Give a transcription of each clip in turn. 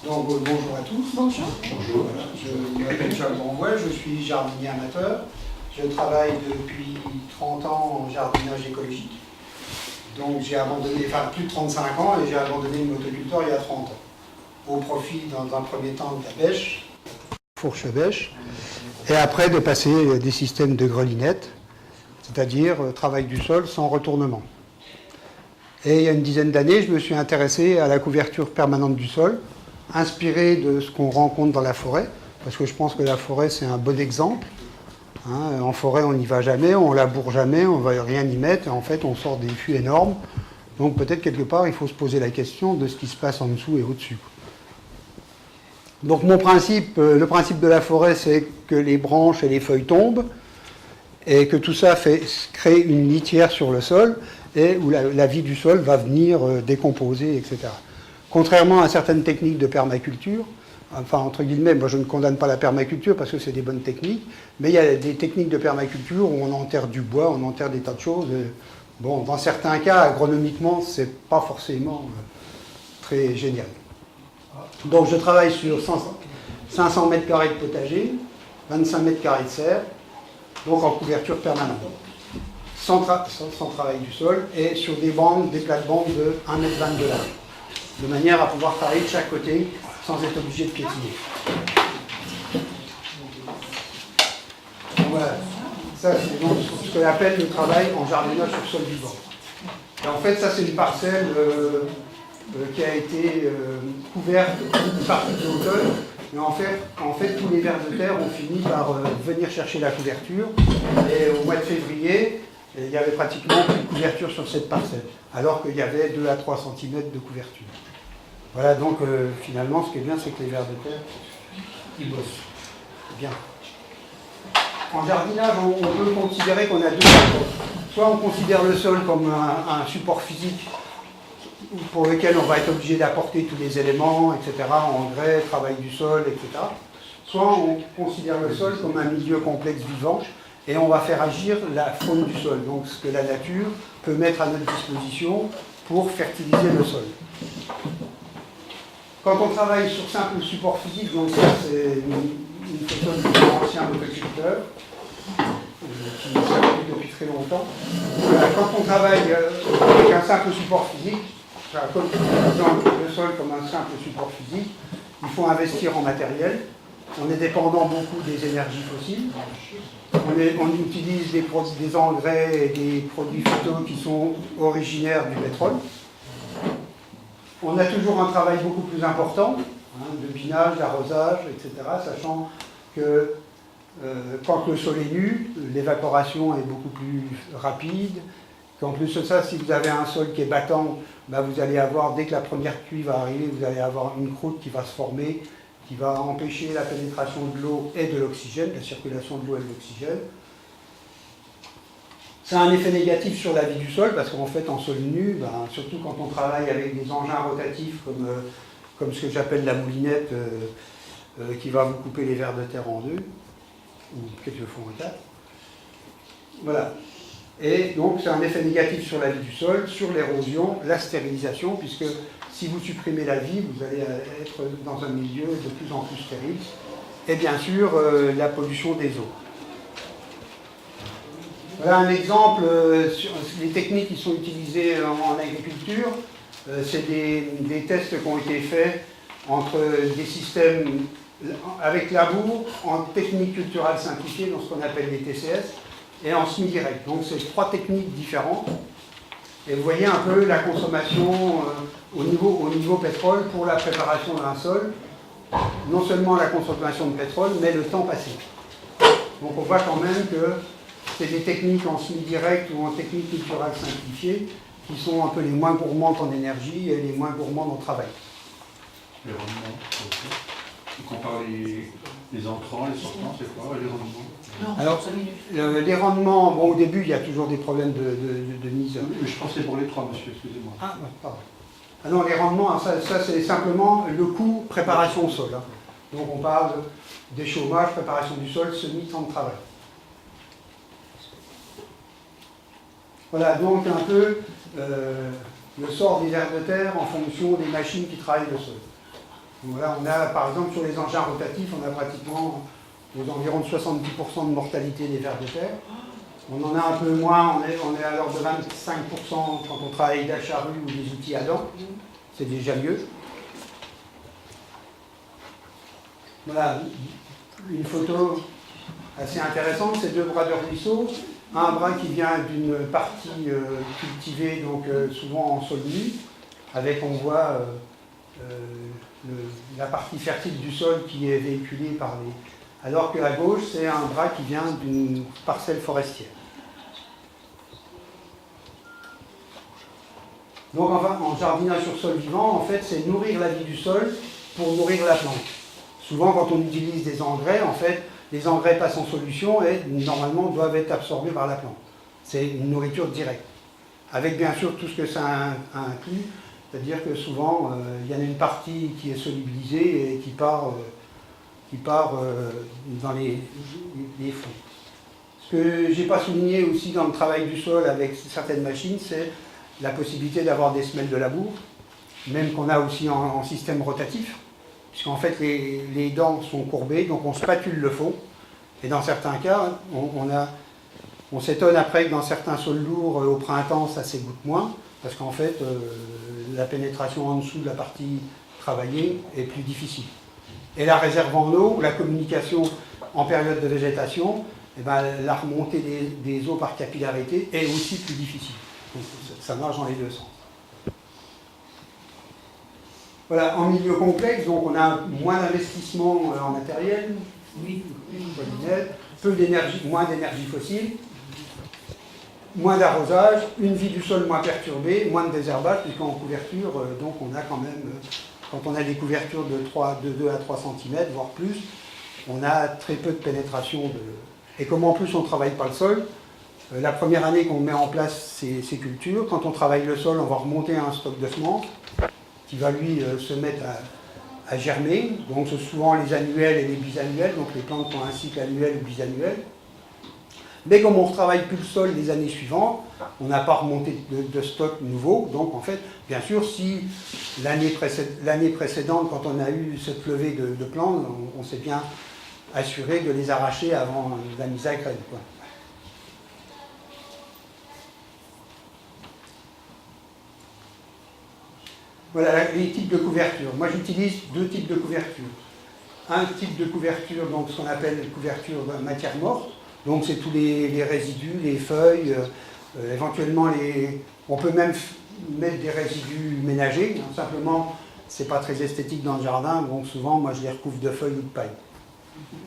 Donc bonjour à tous. Bonjour. Bonjour. Voilà, je m'appelle Jacques Bonvoy, je suis jardinier amateur. Je travaille depuis 30 ans en jardinage écologique. Donc j'ai abandonné, enfin plus de 35 ans, et j'ai abandonné le motoculteur il y a 30 ans. Au profit, dans un premier temps, de la bêche, fourche-bêche, et après de passer des systèmes de grelinettes, c'est-à-dire travail du sol sans retournement. Et il y a une dizaine d'années, je me suis intéressé à la couverture permanente du sol, inspiré de ce qu'on rencontre dans la forêt, parce que je pense que la forêt, c'est un bon exemple. Hein, en forêt, on n'y va jamais, on laboure jamais, on ne va rien y mettre, et en fait, on sort des fûts énormes. Donc peut-être quelque part, il faut se poser la question de ce qui se passe en dessous et au-dessus. Donc le principe de la forêt, c'est que les branches et les feuilles tombent, et que tout ça crée une litière sur le sol, et où la vie du sol va venir décomposer, etc. Contrairement à certaines techniques de permaculture, enfin entre guillemets, moi je ne condamne pas la permaculture parce que c'est des bonnes techniques, mais il y a des techniques de permaculture où on enterre du bois, on enterre des tas de choses. Bon, dans certains cas, agronomiquement, c'est pas forcément très génial. Donc je travaille sur 500 mètres carrés de potager, 25 mètres carrés de serre, donc en couverture permanente, sans travail du sol, et sur des plates-bandes de 1,20 m de large, de manière à pouvoir travailler de chaque côté sans être obligé de piétiner. Donc voilà, ça c'est donc ce qu'on appelle le travail en jardinage sur sol vivant. Et en fait, ça c'est une parcelle qui a été couverte une partie de l'automne. Mais en fait, tous les vers de terre ont fini par venir chercher la couverture. Et au mois de février, il y avait pratiquement plus de couverture sur cette parcelle, alors qu'il y avait 2 à 3 cm de couverture. Voilà, donc finalement, ce qui est bien, c'est que les vers de terre, ils bossent. Bien. En jardinage, on peut considérer qu'on a deux approches. Soit on considère le sol comme un support physique pour lequel on va être obligé d'apporter tous les éléments, etc., engrais, travail du sol, etc. Soit on considère le sol comme un milieu complexe vivant et on va faire agir la faune du sol, donc ce que la nature peut mettre à notre disposition pour fertiliser le sol. Quand on travaille sur simple support physique, donc ça c'est une photo d'un ancien motoculteur qui s'applique depuis très longtemps. Quand on travaille avec un simple support physique, comme le sol comme un simple support physique, il faut investir en matériel. On est dépendant beaucoup des énergies fossiles. On utilise des engrais et des produits phyto qui sont originaires du pétrole. On a toujours un travail beaucoup plus important, de binage, d'arrosage, etc., sachant que quand le sol est nu, l'évaporation est beaucoup plus rapide, qu'en plus de ça, si vous avez un sol qui est battant, vous allez avoir, dès que la première pluie va arriver, vous allez avoir une croûte qui va se former, qui va empêcher la pénétration de l'eau et de l'oxygène, la circulation de l'eau et de l'oxygène. Ça a un effet négatif sur la vie du sol, parce qu'en fait, en sol nu, surtout quand on travaille avec des engins rotatifs comme ce que j'appelle la moulinette, qui va vous couper les vers de terre en deux, ou quelquefois en quatre. Voilà. Et donc, c'est un effet négatif sur la vie du sol, sur l'érosion, la stérilisation, puisque si vous supprimez la vie, vous allez être dans un milieu de plus en plus stérile. Et bien sûr, la pollution des eaux. Voilà un exemple sur les techniques qui sont utilisées en agriculture. C'est des tests qui ont été faits entre des systèmes avec labour, en technique culturelle simplifiée, dans ce qu'on appelle les TCS, et en semi-direct. Donc c'est 3 techniques différentes. Et vous voyez un peu la consommation au niveau pétrole pour la préparation d'un sol. Non seulement la consommation de pétrole, mais le temps passé. Donc on voit quand même que c'est des techniques en semi-direct ou en technique culturelle simplifiée qui sont un peu les moins gourmandes en énergie et les moins gourmandes en travail. Les rendements, on compare les entrants, les sortants, c'est quoi les rendements? Non, alors, les rendements, bon, au début, il y a toujours des problèmes de mise. Je pensais pour les 3, monsieur, excusez-moi. Ah, pardon. Ah non, les rendements, ça c'est simplement le coût préparation au sol. Donc on parle des chômages, préparation du sol, semi-temps de travail. Voilà, donc un peu le sort des vers de terre en fonction des machines qui travaillent le sol. Voilà, on a par exemple sur les engins rotatifs, on a pratiquement aux environs de 70% de mortalité des vers de terre. On en a un peu moins, on est à l'ordre de 25% quand on travaille avec la charrue ou des outils à dents. C'est déjà mieux. Voilà, une photo assez intéressante, c'est deux bras de ruisseau. Un bras qui vient d'une partie cultivée, donc souvent en sol nu, avec, on voit, la partie fertile du sol qui est véhiculée par les... Alors qu'à gauche, c'est un bras qui vient d'une parcelle forestière. Donc enfin, en jardinage sur sol vivant, en fait, c'est nourrir la vie du sol pour nourrir la plante. Souvent, quand on utilise des engrais, en fait, les engrais passent en solution et normalement doivent être absorbés par la plante. C'est une nourriture directe. Avec bien sûr tout ce que ça inclut, c'est-à-dire que souvent, il y en a une partie qui est solubilisée et qui part dans les fonds. Ce que je n'ai pas souligné aussi dans le travail du sol avec certaines machines, c'est la possibilité d'avoir des semelles de labour, même qu'on a aussi en système rotatif, puisqu'en fait les dents sont courbées, donc on spatule le fond, et dans certains cas, on s'étonne après que dans certains sols lourds, au printemps, ça s'égoutte moins, parce qu'en fait, la pénétration en dessous de la partie travaillée est plus difficile. Et la réserve en eau, la communication en période de végétation, eh ben, la remontée des eaux par capillarité est aussi plus difficile. Donc, ça marche dans les deux sens. Voilà, en milieu complexe, donc on a moins d'investissement en matériel, peu d'énergie, moins d'énergie fossile, moins d'arrosage, une vie du sol moins perturbée, moins de désherbage, puisqu'en couverture, donc on a quand même, quand on a des couvertures de 2 à 3 cm, voire plus, on a très peu de pénétration. Et comme en plus on ne travaille pas le sol, la première année qu'on met en place ces cultures, quand on travaille le sol, on va remonter un stock de semences qui va lui se mettre à germer. Donc c'est souvent les annuels et les bisannuels, donc les plantes qui ont un cycle annuel ou bisannuel. Mais comme on ne retravaille plus le sol les années suivantes, on n'a pas remonté de stock nouveau. Donc en fait, bien sûr, si l'année précédente, quand on a eu cette levée de plantes, on s'est bien assuré de les arracher avant la mise à graine, quoi. Voilà les types de couverture. Moi j'utilise deux types de couverture. Un type de couverture, donc ce qu'on appelle couverture de matière morte. Donc c'est tous les résidus, les feuilles, éventuellement on peut même mettre des résidus ménagers. Donc, simplement, c'est pas très esthétique dans le jardin, donc souvent moi je les recouvre de feuilles ou de paille.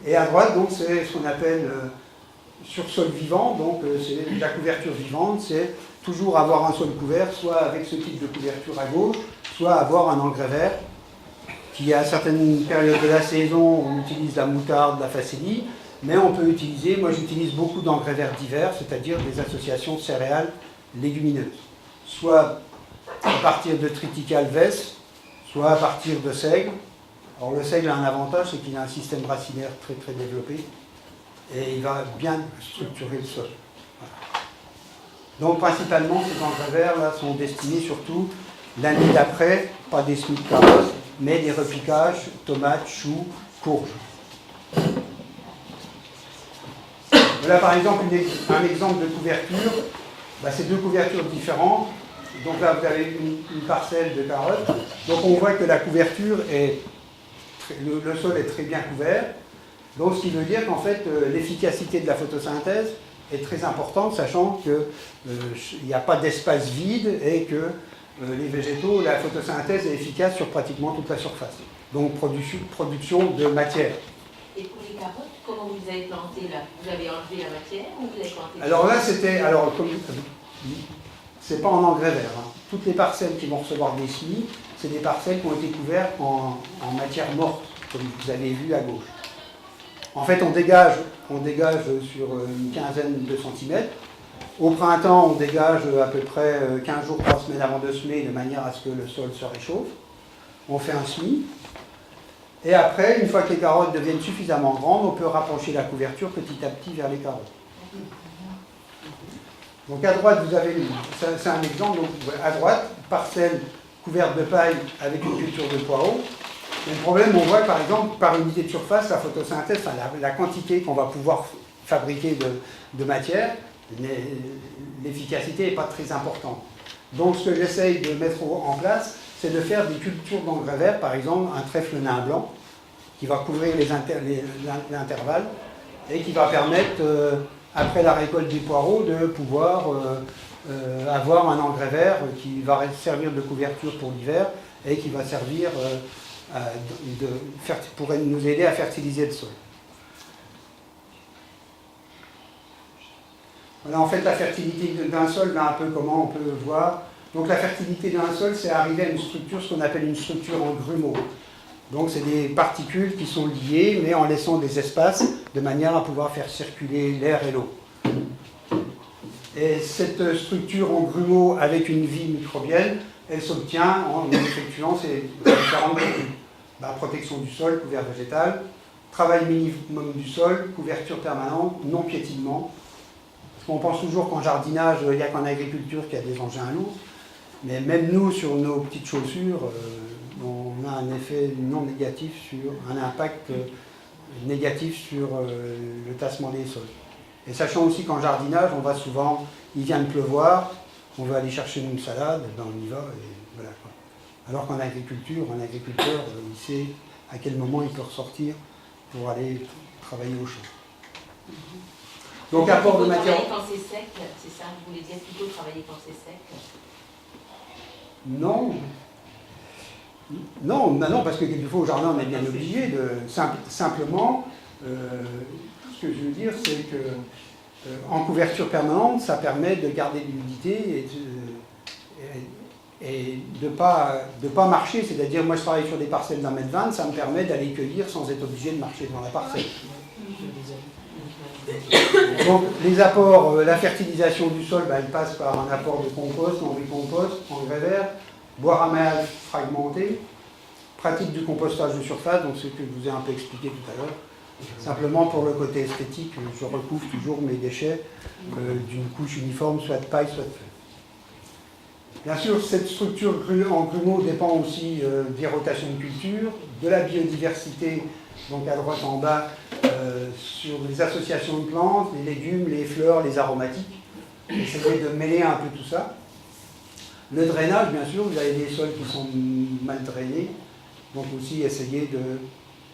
Et à droite, donc c'est ce qu'on appelle sur sol vivant, donc c'est la couverture vivante, c'est toujours avoir un sol couvert, soit avec ce type de couverture à gauche, soit avoir un engrais vert, qui à certaines périodes de la saison, on utilise la moutarde, la facélie, mais on peut utiliser, moi j'utilise beaucoup d'engrais verts divers, c'est-à-dire des associations céréales légumineuses, soit à partir de triticale vesse, soit à partir de seigle. Alors le seigle a un avantage, c'est qu'il a un système racinaire très très développé, et il va bien structurer le sol. Voilà. Donc principalement, ces engrais verts là sont destinés surtout l'année d'après, pas des semis de carottes, mais des repiquages, tomates, choux, courges. Voilà par exemple un exemple de couverture. C'est deux couvertures différentes. Donc là vous avez une parcelle de carottes. Donc on voit que la couverture le sol est très bien couvert. Donc ce qui veut dire qu'en fait l'efficacité de la photosynthèse est très importante, sachant qu'il n'y a pas d'espace vide et que les végétaux, la photosynthèse est efficace sur pratiquement toute la surface. Donc production de matière. Et pour les carottes, comment vous avez planté là? Vous avez enlevé la matière ou vous avez planté? Alors là, c'est pas en engrais vert. Hein. Toutes les parcelles qui vont recevoir des semis, c'est des parcelles qui ont été couvertes en matière morte, comme vous avez vu à gauche. En fait, on dégage sur une quinzaine de centimètres. Au printemps, on dégage à peu près 15 jours, 3 semaines avant de semer, de manière à ce que le sol se réchauffe. On fait un semis. Et après, une fois que les carottes deviennent suffisamment grandes, on peut rapprocher la couverture petit à petit vers les carottes. Donc à droite, vous avez, c'est un exemple, donc à droite, parcelle couverte de paille avec une culture de poireaux. Mais le problème, on voit par exemple, par unité de surface, la photosynthèse, enfin, la quantité qu'on va pouvoir fabriquer de matière, l'efficacité n'est pas très importante. Donc ce que j'essaye de mettre en place, c'est de faire des cultures d'engrais verts, par exemple un trèfle nain blanc, qui va couvrir l'intervalle et qui va permettre, après la récolte des poireaux, de pouvoir avoir un engrais vert qui va servir de couverture pour l'hiver et qui va servir pour nous aider à fertiliser le sol. Voilà, en fait, la fertilité d'un sol, là, un peu comment on peut voir. Donc la fertilité d'un sol, c'est arriver à une structure, ce qu'on appelle une structure en grumeaux. Donc c'est des particules qui sont liées, mais en laissant des espaces, de manière à pouvoir faire circuler l'air et l'eau. Et cette structure en grumeaux avec une vie microbienne, elle s'obtient en effectuant ces différentes techniques. Protection du sol, couvert végétal, travail minimum du sol, couverture permanente, non piétinement. Parce qu'on pense toujours qu'en jardinage, il n'y a qu'en agriculture qu'il y a des engins lourds. Mais même nous, sur nos petites chaussures, on a un effet non négatif un impact négatif sur le tassement des sols. Et sachant aussi qu'en jardinage, on va souvent, il vient de pleuvoir, on va aller chercher une salade, on y va, et voilà quoi. Alors qu'en agriculture, un agriculteur, il sait à quel moment il peut ressortir pour aller travailler au champ. Donc apport de matière... Travailler quand c'est sec, c'est ça, vous voulez dire plutôt travailler quand c'est sec? Non. Non, parce que quelquefois au jardin, on est bien obligé de... Simplement, ce que je veux dire, c'est que en couverture permanente, ça permet de garder l'humidité et de pas marcher. C'est-à-dire, moi je travaille sur des parcelles d'1,20 m, ça me permet d'aller cueillir sans être obligé de marcher dans la parcelle. Donc les apports, la fertilisation du sol, elle passe par un apport de compost, lombricompost, engrais vert, bois raméage fragmenté, pratique du compostage de surface, donc ce que je vous ai un peu expliqué tout à l'heure. Simplement pour le côté esthétique, je recouvre toujours mes déchets d'une couche uniforme, soit de paille, soit de feuilles. Bien sûr, cette structure en grumeaux dépend aussi des rotations de culture, de la biodiversité, donc à droite en bas, sur les associations de plantes, les légumes, les fleurs, les aromatiques. Essayer de mêler un peu tout ça. Le drainage, bien sûr, vous avez des sols qui sont mal drainés, donc aussi essayer de...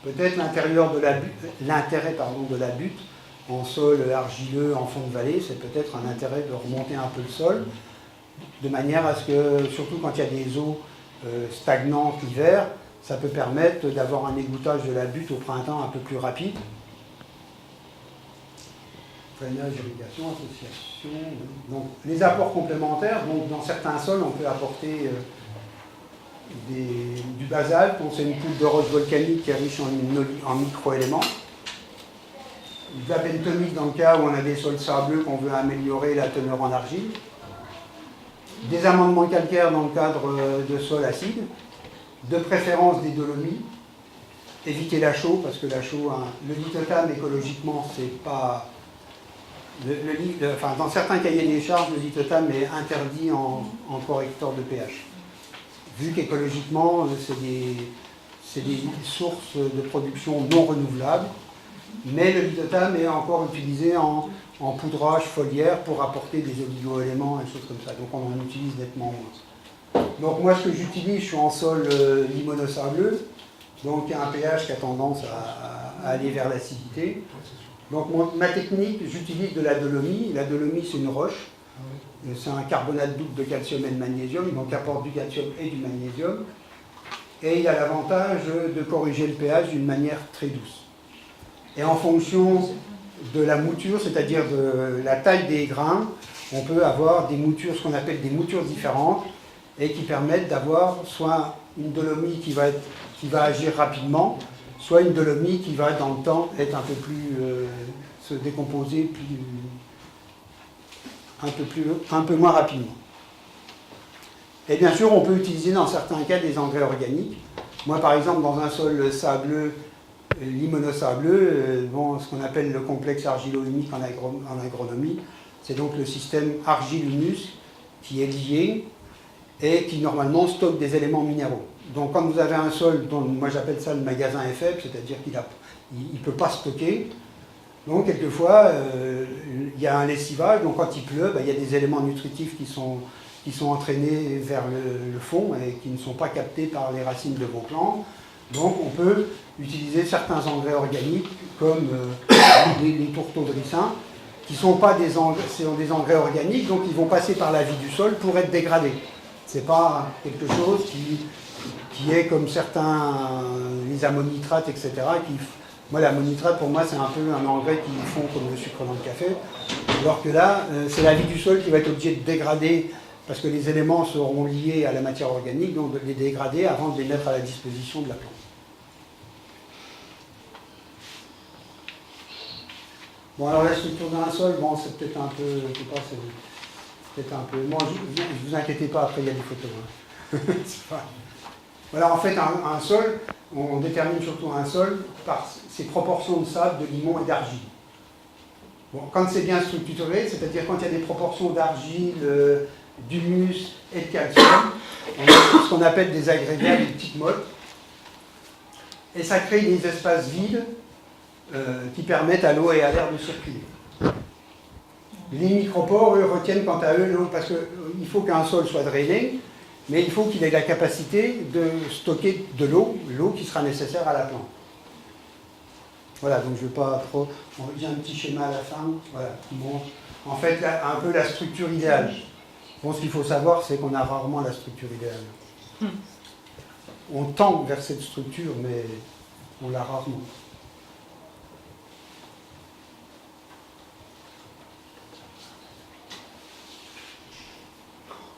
Peut-être l'intérêt de la butte en sol argileux, en fond de vallée, c'est peut-être un intérêt de remonter un peu le sol, de manière à ce que, surtout quand il y a des eaux stagnantes l'hiver, ça peut permettre d'avoir un égouttage de la butte au printemps un peu plus rapide. Drainage, irrigation, association. Donc, les apports complémentaires, donc dans certains sols, on peut apporter du basalte, c'est une poudre de roche volcanique qui est riche en microéléments. De la bentonite dans le cas où on a des sols sableux qu'on veut améliorer la teneur en argile. Des amendements calcaires dans le cadre de sols acides. De préférence des dolomies. Éviter la chaux, parce que la chaux, le lithotame écologiquement, c'est pas... dans certains cahiers des charges, le lithotame est interdit en correcteur de pH. Vu qu'écologiquement, c'est des sources de production non renouvelables, mais le lithotame est encore utilisé en poudrage foliaire pour apporter des oligo-éléments et choses comme ça. Donc on en utilise nettement moins. Donc moi, ce que j'utilise, je suis en sol limonosableux, donc il y a un pH qui a tendance à aller vers l'acidité. Donc ma technique, j'utilise de la dolomie. La dolomie, c'est une roche. C'est un carbonate double de calcium et de magnésium, donc apporte du calcium et du magnésium. Et il a l'avantage de corriger le pH d'une manière très douce. Et en fonction de la mouture, c'est-à-dire de la taille des grains, on peut avoir des moutures, ce qu'on appelle des moutures différentes, et qui permettent d'avoir soit une dolomie qui va agir rapidement, soit une dolomie qui va dans le temps être un peu plus se décomposer un peu moins rapidement. Et bien sûr, on peut utiliser dans certains cas des engrais organiques. Moi, par exemple, dans un sol sableux, limonosableux, ce qu'on appelle le complexe argilo-humique en agronomie, c'est donc le système argile-humus qui est lié et qui normalement stocke des éléments minéraux. Donc quand vous avez un sol, dont moi j'appelle ça le magasin est faible, c'est-à-dire qu'il ne peut pas stocker. Donc quelquefois, il y a un lessivage, donc quand il pleut, il y a des éléments nutritifs qui sont entraînés vers le fond et qui ne sont pas captés par les racines de vos plantes. Donc on peut utiliser certains engrais organiques comme les tourteaux de ricin, qui ne sont pas des engrais organiques, donc ils vont passer par la vie du sol pour être dégradés. Ce n'est pas quelque chose qui est comme certains, les ammonitrates, etc. Moi, l'ammonitrate, pour moi, c'est un peu un engrais qui font comme le sucre dans le café. Alors que là, c'est la vie du sol qui va être obligée de dégrader, parce que les éléments seront liés à la matière organique, donc de les dégrader avant de les mettre à la disposition de la plante. Bon, alors la structure d'un sol, bon, c'est peut-être un peu, je sais pas, c'est peut-être un peu... Bon, je vous inquiétez pas, après il y a des photos. Hein. Voilà, en fait, un sol, on détermine surtout un sol par ses proportions de sable, de limon et d'argile. Bon, quand c'est bien structuré, c'est-à-dire quand il y a des proportions d'argile, d'humus et de calcium, on a ce qu'on appelle des agrégats, des petites mottes, et ça crée des espaces vides qui permettent à l'eau et à l'air de circuler. Les micropores, eux, retiennent quant à eux l'eau, parce qu'il faut qu'un sol soit drainé, mais il faut qu'il ait la capacité de stocker de l'eau qui sera nécessaire à la plante. Voilà, donc je ne vais pas trop... J'ai un petit schéma à la fin, voilà, qui montre en fait un peu la structure idéale. Bon, ce qu'il faut savoir, c'est qu'on a rarement la structure idéale. On tend vers cette structure, mais on l'a rarement.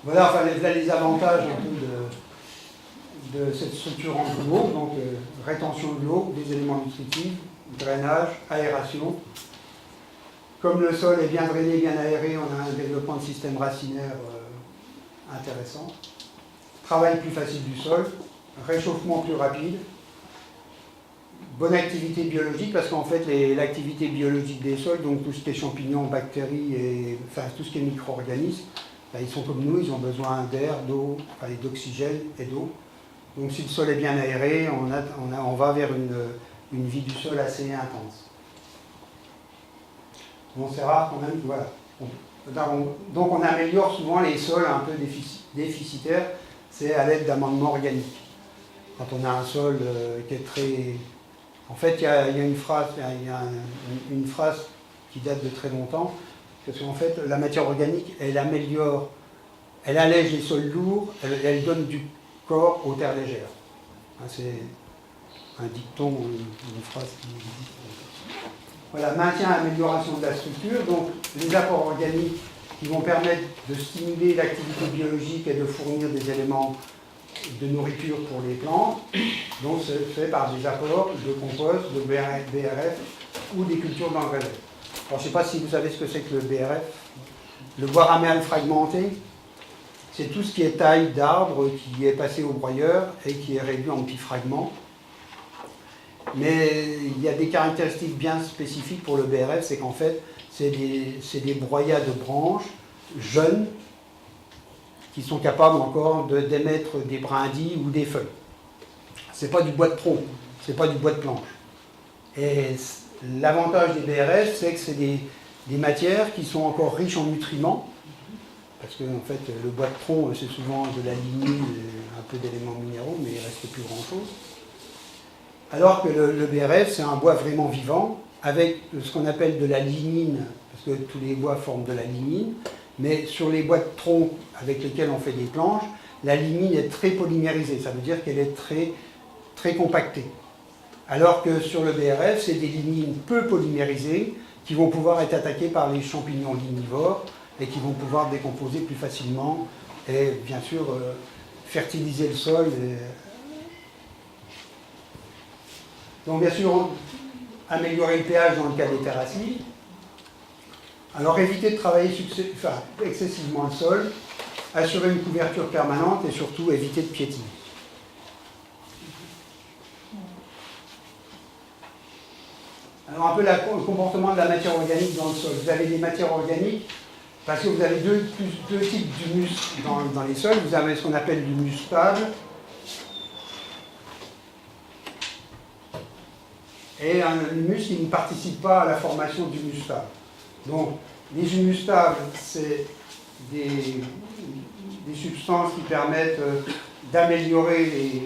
Voilà, enfin, là, les avantages un peu de cette structure en l'eau, donc rétention de l'eau, des éléments nutritifs, drainage, aération. Comme le sol est bien drainé, bien aéré, on a un développement de système racinaire intéressant. Travail plus facile du sol, réchauffement plus rapide, bonne activité biologique, parce qu'en fait l'activité biologique des sols, donc tout ce qui est champignons, bactéries, et enfin tout ce qui est micro-organismes, ils sont comme nous, ils ont besoin d'air, d'eau, enfin, d'oxygène et d'eau. Donc si le sol est bien aéré, on va vers une vie du sol assez intense. Bon, c'est rare quand même, voilà. Donc on améliore souvent les sols un peu déficitaires, c'est à l'aide d'amendements organiques. Quand on a un sol qui est très... En fait, il y a une phrase qui date de très longtemps, parce qu'en fait, la matière organique, elle améliore, elle allège les sols lourds, elle donne du corps aux terres légères. C'est un dicton, une phrase qui existe. Voilà, maintien, amélioration de la structure, donc les apports organiques qui vont permettre de stimuler l'activité biologique et de fournir des éléments de nourriture pour les plantes. Donc c'est fait par des apports de compost, de BRF ou des cultures d'engrais. Alors, je ne sais pas si vous savez ce que c'est que le BRF. Le bois raméal fragmenté, c'est tout ce qui est taille d'arbre qui est passé au broyeur et qui est réduit en petits fragments. Mais il y a des caractéristiques bien spécifiques pour le BRF, c'est qu'en fait, c'est des broyats de branches jeunes qui sont capables encore d'émettre des brindilles ou des feuilles. Ce n'est pas du bois de tronc, ce n'est pas du bois de planche. Et l'avantage des BRF, c'est que c'est des matières qui sont encore riches en nutriments, parce que en fait, le bois de tronc, c'est souvent de la lignine, un peu d'éléments minéraux, mais il ne reste plus grand-chose. Alors que le BRF, c'est un bois vraiment vivant, avec ce qu'on appelle de la lignine, parce que tous les bois forment de la lignine, mais sur les bois de tronc avec lesquels on fait des planches, la lignine est très polymérisée, ça veut dire qu'elle est très, très compactée. Alors que sur le BRF, c'est des lignines peu polymérisées qui vont pouvoir être attaquées par les champignons lignivores et qui vont pouvoir décomposer plus facilement et bien sûr fertiliser le sol. Donc bien sûr, améliorer le pH dans le cas des terres acides. Alors éviter de travailler excessivement le sol, assurer une couverture permanente et surtout éviter de piétiner. Alors un peu le comportement de la matière organique dans le sol. Vous avez des matières organiques parce que vous avez deux types d'humus dans les sols. Vous avez ce qu'on appelle l'humus stable et un humus qui ne participe pas à la formation d'humus stable. Donc, les humus stables, c'est des substances qui permettent d'améliorer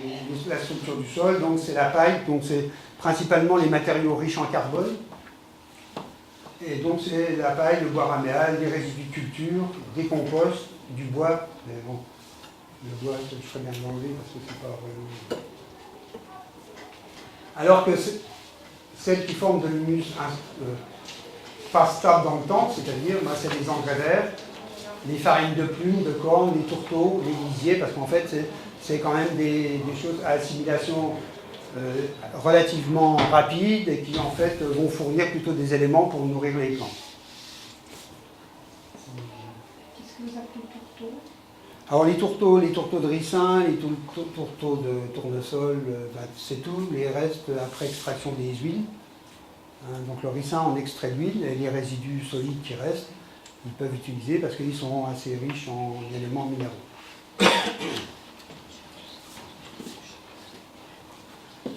la structure du sol. Donc, c'est la paille, donc c'est principalement les matériaux riches en carbone. Et donc, c'est la paille, le bois raméal, les résidus de culture, des composts, du bois. Mais bon, le bois, je ferais bien de l'enlever parce que c'est pas vraiment... Alors que celles qui forment de l'humus pas stable dans le temps, c'est-à-dire, c'est les engrais verts, les farines de plumes, de corne, les tourteaux, les lisiers, parce qu'en fait, c'est quand même des choses à assimilation relativement rapide et qui en fait vont fournir plutôt des éléments pour nourrir les plantes. Qu'est-ce que vous appelez tourteaux? Alors les tourteaux de ricin, les tourteaux de tournesol, c'est tout, les restes après extraction des huiles. Donc le ricin on extrait l'huile et les résidus solides qui restent, ils peuvent utiliser parce qu'ils sont assez riches en éléments minéraux.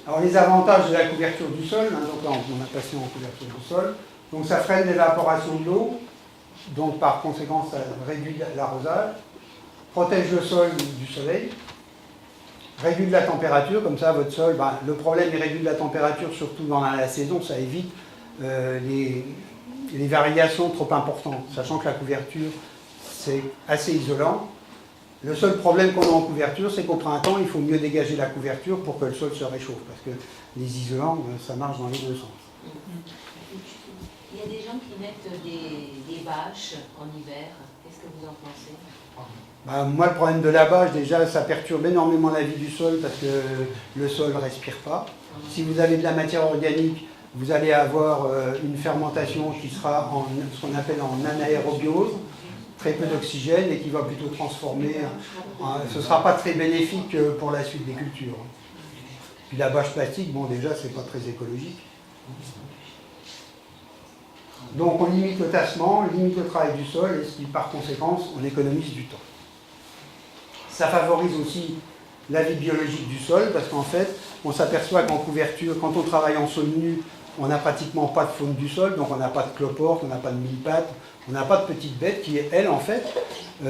Alors les avantages de la couverture du sol, donc là on a passé en couverture du sol, donc ça freine l'évaporation de l'eau, donc par conséquent ça réduit l'arrosage, protège le sol du soleil, réduit la température, comme ça votre sol, le problème est réduit la température surtout dans la saison, ça évite les variations trop importantes, sachant que la couverture c'est assez isolant. Le seul problème qu'on a en couverture, c'est qu'au printemps, il faut mieux dégager la couverture pour que le sol se réchauffe, parce que les isolants, ça marche dans les deux sens. Il y a des gens qui mettent des bâches en hiver. Qu'est-ce que vous en pensez? Moi, le problème de la bâche, déjà, ça perturbe énormément la vie du sol, parce que le sol ne respire pas. Si vous avez de la matière organique, vous allez avoir une fermentation qui sera en ce qu'on appelle en anaérobiose, très peu d'oxygène et qui va plutôt transformer. Ce ne sera pas très bénéfique pour la suite des cultures. Puis la bâche plastique, bon déjà c'est pas très écologique. Donc on limite le tassement, on limite le travail du sol et ce qui par conséquence on économise du temps. Ça favorise aussi la vie biologique du sol parce qu'en fait on s'aperçoit qu'en couverture, quand on travaille en sol nu, on n'a pratiquement pas de faune du sol, donc on n'a pas de cloporte, on n'a pas de mille-pattes, on n'a pas de petites bêtes qui, elles, en fait,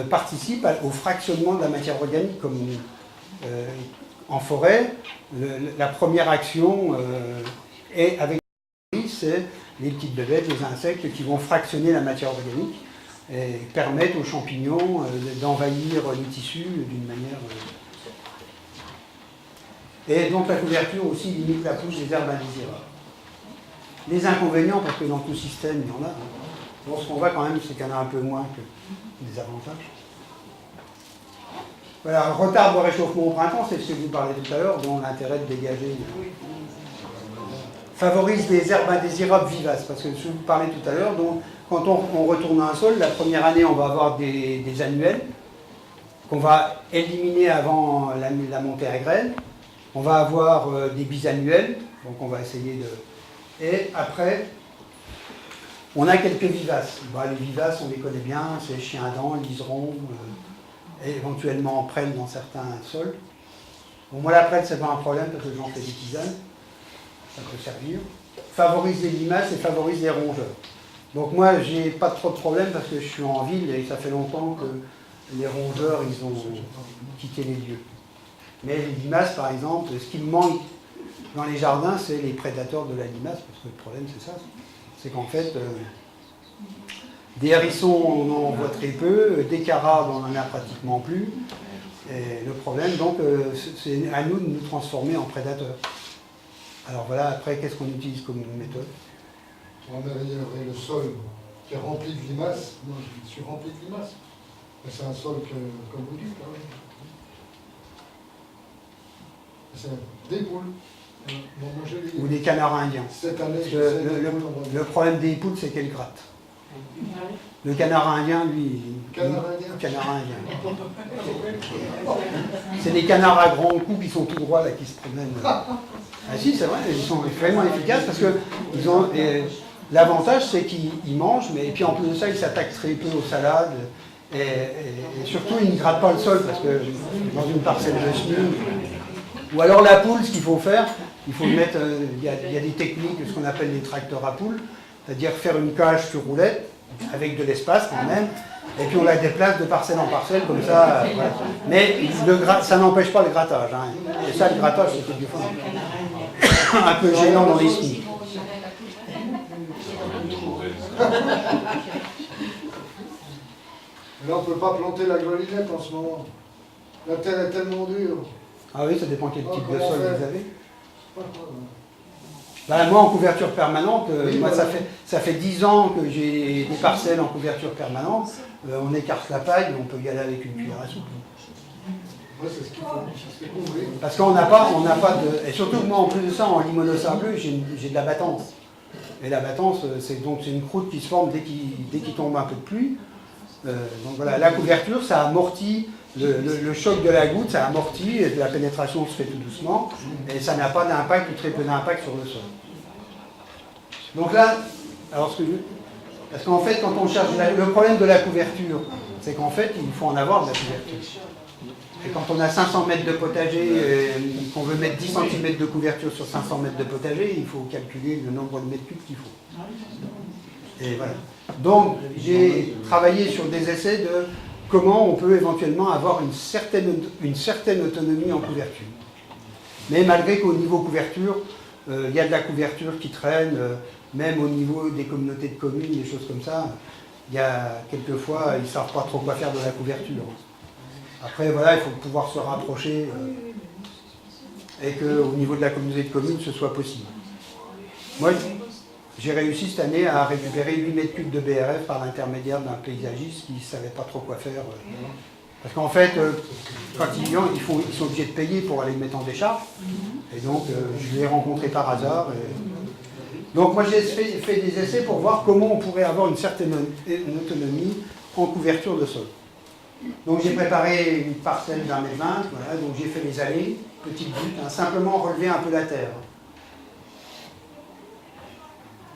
participent au fractionnement de la matière organique. Comme en forêt, la première action est avec c'est les petites bébêtes, les insectes qui vont fractionner la matière organique et permettre aux champignons d'envahir les tissus d'une manière... Et donc la couverture aussi limite la pousse des herbes indésirables. Les inconvénients, parce que dans tout système, il y en a. Bon, ce qu'on voit quand même, c'est qu'il y en a un peu moins que des avantages. Voilà, retard de réchauffement au printemps, c'est ce que je vous parlais tout à l'heure, dont l'intérêt de dégager. Favorise les herbes indésirables vivaces, parce que je vous parlais tout à l'heure, donc quand on retourne un sol, la première année, on va avoir des annuels qu'on va éliminer avant la montée à graines. On va avoir des bisannuels, donc on va essayer de... Et après, on a quelques vivaces. Les vivaces, on les connaît bien, c'est chien-dent, liseron, éventuellement prêle dans certains sols. Bon, moi, la prêle, c'est pas un problème parce que j'en fais des tisanes, ça peut servir. Favorise les limaces et favorise les rongeurs. Donc moi, j'ai pas trop de problème parce que je suis en ville et ça fait longtemps que les rongeurs, ils ont quitté les lieux. Mais les limaces, par exemple, ce qui me manque dans les jardins, c'est les prédateurs de la limace, parce que le problème, c'est ça. C'est qu'en fait, des hérissons, on en voit très peu, des carabes, on n'en a pratiquement plus. Et le problème, donc, c'est à nous de nous transformer en prédateurs. Alors voilà, après, qu'est-ce qu'on utilise comme méthode? On avait le sol qui est rempli de limaces. Moi, je suis rempli de limaces. C'est un sol que, comme vous dites, là, oui. C'est des poules. Ou des canards indiens. Cette année, le problème des poules, c'est qu'elles grattent. Le canard indien, lui... Canard indien. Canard indien. C'est des canards à grands coups qui sont tout droits, là, qui se promènent. Ah si, c'est vrai, ils sont vraiment efficaces parce que ils ont... L'avantage, c'est qu'ils mangent, mais et puis en plus de ça, ils s'attaquent très peu aux salades. Et surtout, ils ne grattent pas le sol parce que dans une parcelle de semis... Ou alors la poule, ce qu'il faut faire, il faut le mettre, il y a des techniques, ce qu'on appelle les tracteurs à poules, c'est-à-dire faire une cage sur roulette, avec de l'espace quand même, et puis on la déplace de parcelle en parcelle, comme ça, voilà. Mais ça n'empêche pas le grattage, hein. Et ça, le grattage, c'était du fond. Un peu gênant dans les skis. Là, on ne peut pas planter la grelinette en ce moment. La terre est tellement dure. Ah oui, ça dépend quel type de comment sol faire vous avez. Ben, moi, en couverture permanente, Oui, moi, voilà. ça fait 10 ans que j'ai des parcelles en couverture permanente. On écarte la paille, on peut y aller avec une cuillère à soupe. Ouais, c'est ce qu'il faut. C'est compris. Parce qu'on n'a pas de... Et surtout, moi, en plus de ça, en limonocelluleux, j'ai de la battance. Et la battance, c'est une croûte qui se forme dès qu'il tombe un peu de pluie. Donc voilà, la couverture, ça amortit le choc de la goutte, ça amortit, et la pénétration se fait tout doucement, et ça n'a pas d'impact ou très peu d'impact sur le sol. Donc là, alors parce qu'en fait, quand on cherche le problème de la couverture, c'est qu'en fait, il faut en avoir de la couverture. Et quand on a 500 mètres de potager, qu'on veut mettre 10 cm de couverture sur 500 mètres de potager, il faut calculer le nombre de mètres cubes qu'il faut. Et voilà. Donc, j'ai travaillé sur des essais de comment on peut éventuellement avoir une certaine autonomie en couverture. Mais malgré qu'au niveau couverture, il y a de la couverture qui traîne, même au niveau des communautés de communes, des choses comme ça, il y a quelquefois, ils ne savent pas trop quoi faire de la couverture. Après, voilà, il faut pouvoir se rapprocher et qu'au niveau de la communauté de communes, ce soit possible. Moi, j'ai réussi cette année à récupérer 8 mètres cubes de BRF par l'intermédiaire d'un paysagiste qui ne savait pas trop quoi faire. Parce qu'en fait, quand ils viennent, ils sont obligés de payer pour aller le mettre en décharge. Et donc, je l'ai rencontré par hasard. Donc, moi, j'ai fait des essais pour voir comment on pourrait avoir une certaine autonomie en couverture de sol. Donc, j'ai préparé une parcelle d'1,20 m, voilà, donc j'ai fait les allées, petite butte, hein, simplement relever un peu la terre.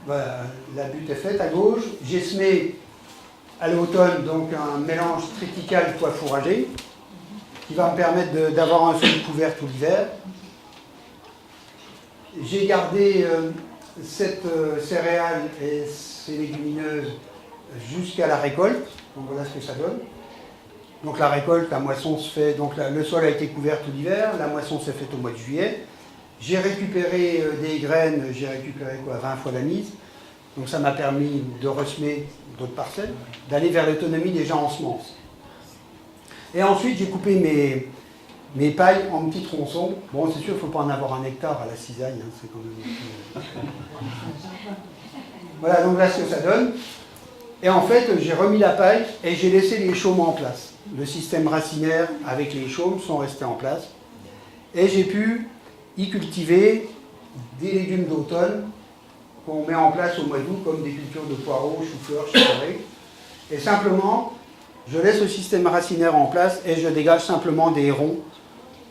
Voilà, la butte est faite à gauche. J'ai semé à l'automne donc un mélange triticale pois fourragé qui va me permettre d'avoir un sol couvert tout l'hiver. J'ai gardé cette céréale et ces légumineuses jusqu'à la récolte. Donc voilà ce que ça donne. Donc la récolte, la moisson se fait, donc le sol a été couvert tout l'hiver, la moisson s'est faite au mois de juillet. J'ai récupéré des graines, j'ai récupéré 20 fois la mise. Donc ça m'a permis de ressemer d'autres parcelles, d'aller vers l'autonomie déjà en semences. Et ensuite, j'ai coupé mes pailles en petits tronçons. Bon, c'est sûr, il ne faut pas en avoir 1 hectare à la cisaille, hein, c'est quand même... Voilà, donc là, ce que ça donne. Et en fait, j'ai remis la paille et j'ai laissé les chaumes en place. Le système racinaire avec les chaumes sont restés en place. Et j'ai pu y cultiver des légumes d'automne qu'on met en place au mois d'août, comme des cultures de poireaux, choux-fleurs, chicorées. Et simplement, je laisse le système racinaire en place et je dégage simplement des ronds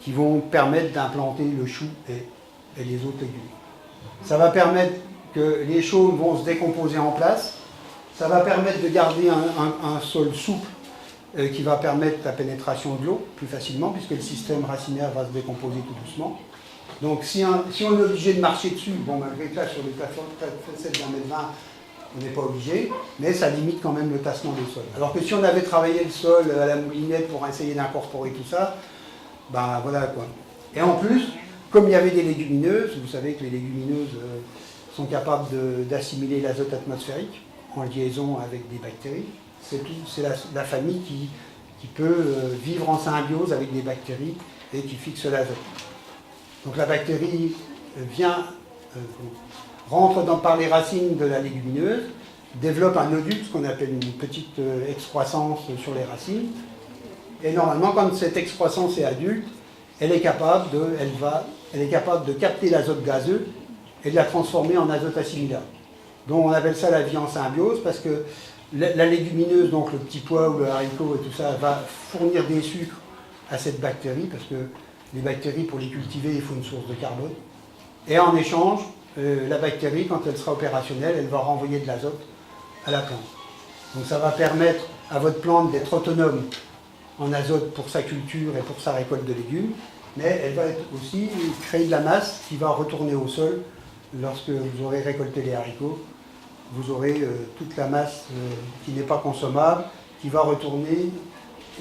qui vont permettre d'implanter le chou et les autres légumes. Ça va permettre que les chaumes vont se décomposer en place. Ça va permettre de garder un sol souple qui va permettre la pénétration de l'eau plus facilement, puisque le système racinaire va se décomposer tout doucement. Donc si on est obligé de marcher dessus, bon malgré que là sur les plateformes d'1,20 m, on n'est pas obligé, mais ça limite quand même le tassement des sols. Alors que si on avait travaillé le sol à la moulinette pour essayer d'incorporer tout ça, ben voilà quoi. Et en plus, comme il y avait des légumineuses, vous savez que les légumineuses sont capables d'assimiler l'azote atmosphérique en liaison avec des bactéries. C'est la famille qui peut vivre en symbiose avec des bactéries et qui fixe l'azote. Donc la bactérie rentre par les racines de la légumineuse, développe un nodule, ce qu'on appelle une petite excroissance sur les racines. Et normalement, quand cette excroissance est adulte, elle est capable de capter l'azote gazeux et de la transformer en azote assimilable. Donc on appelle ça la vie en symbiose, parce que la légumineuse, donc le petit pois ou le haricot et tout ça, va fournir des sucres à cette bactérie, parce que les bactéries, pour les cultiver, il faut une source de carbone. Et en échange, la bactérie, quand elle sera opérationnelle, elle va renvoyer de l'azote à la plante. Donc ça va permettre à votre plante d'être autonome en azote pour sa culture et pour sa récolte de légumes, mais elle va aussi créer de la masse qui va retourner au sol lorsque vous aurez récolté les haricots. Vous aurez toute la masse qui n'est pas consommable, qui va retourner